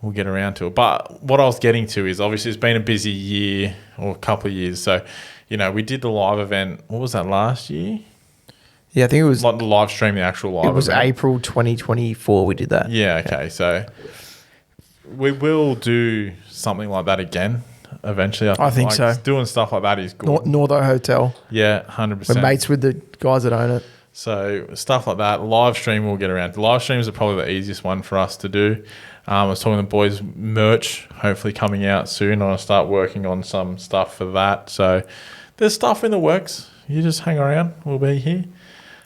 we'll get around to it. But what I was getting to is obviously it's been a busy year or a couple of years. So, we did the live event. What was that, last year? Yeah, I think it was... Like the live stream, the actual live event. It was April 2024 we did that. Yeah, okay. So we will do something like that again eventually. I think so. Doing stuff like that is good. Northo Hotel. Yeah, 100%. We're mates with the guys that own it. So stuff like that. Live stream we'll get around. The live streams are probably the easiest one for us to do. I was talking to the boys, merch hopefully coming out soon. I'll start working on some stuff for that. So there's stuff in the works. You just hang around. We'll be here.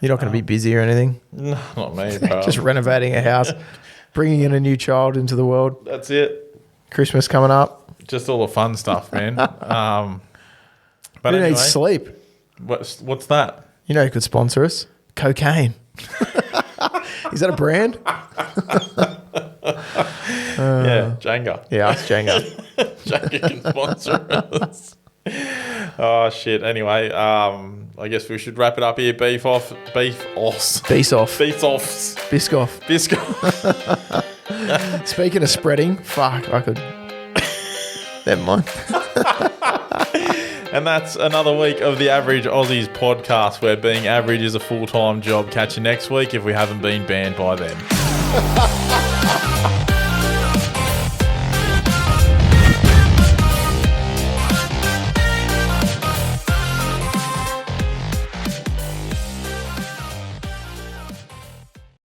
You're not going to be busy or anything? No, not me, bro. Just renovating a house, bringing in a new child into the world. That's it. Christmas coming up. Just all the fun stuff, man. But you need sleep. What's that? You could sponsor us. Cocaine. Is that a brand? Yeah, Jenga. Yeah, it's Jenga. Jenga can sponsor us. Oh, shit. Anyway, I guess we should wrap it up here. Biscoff. Speaking of spreading, fuck, I could... Never mind. And that's another week of the Average Aussies podcast, where being average is a full-time job. Catch you next week if we haven't been banned by then.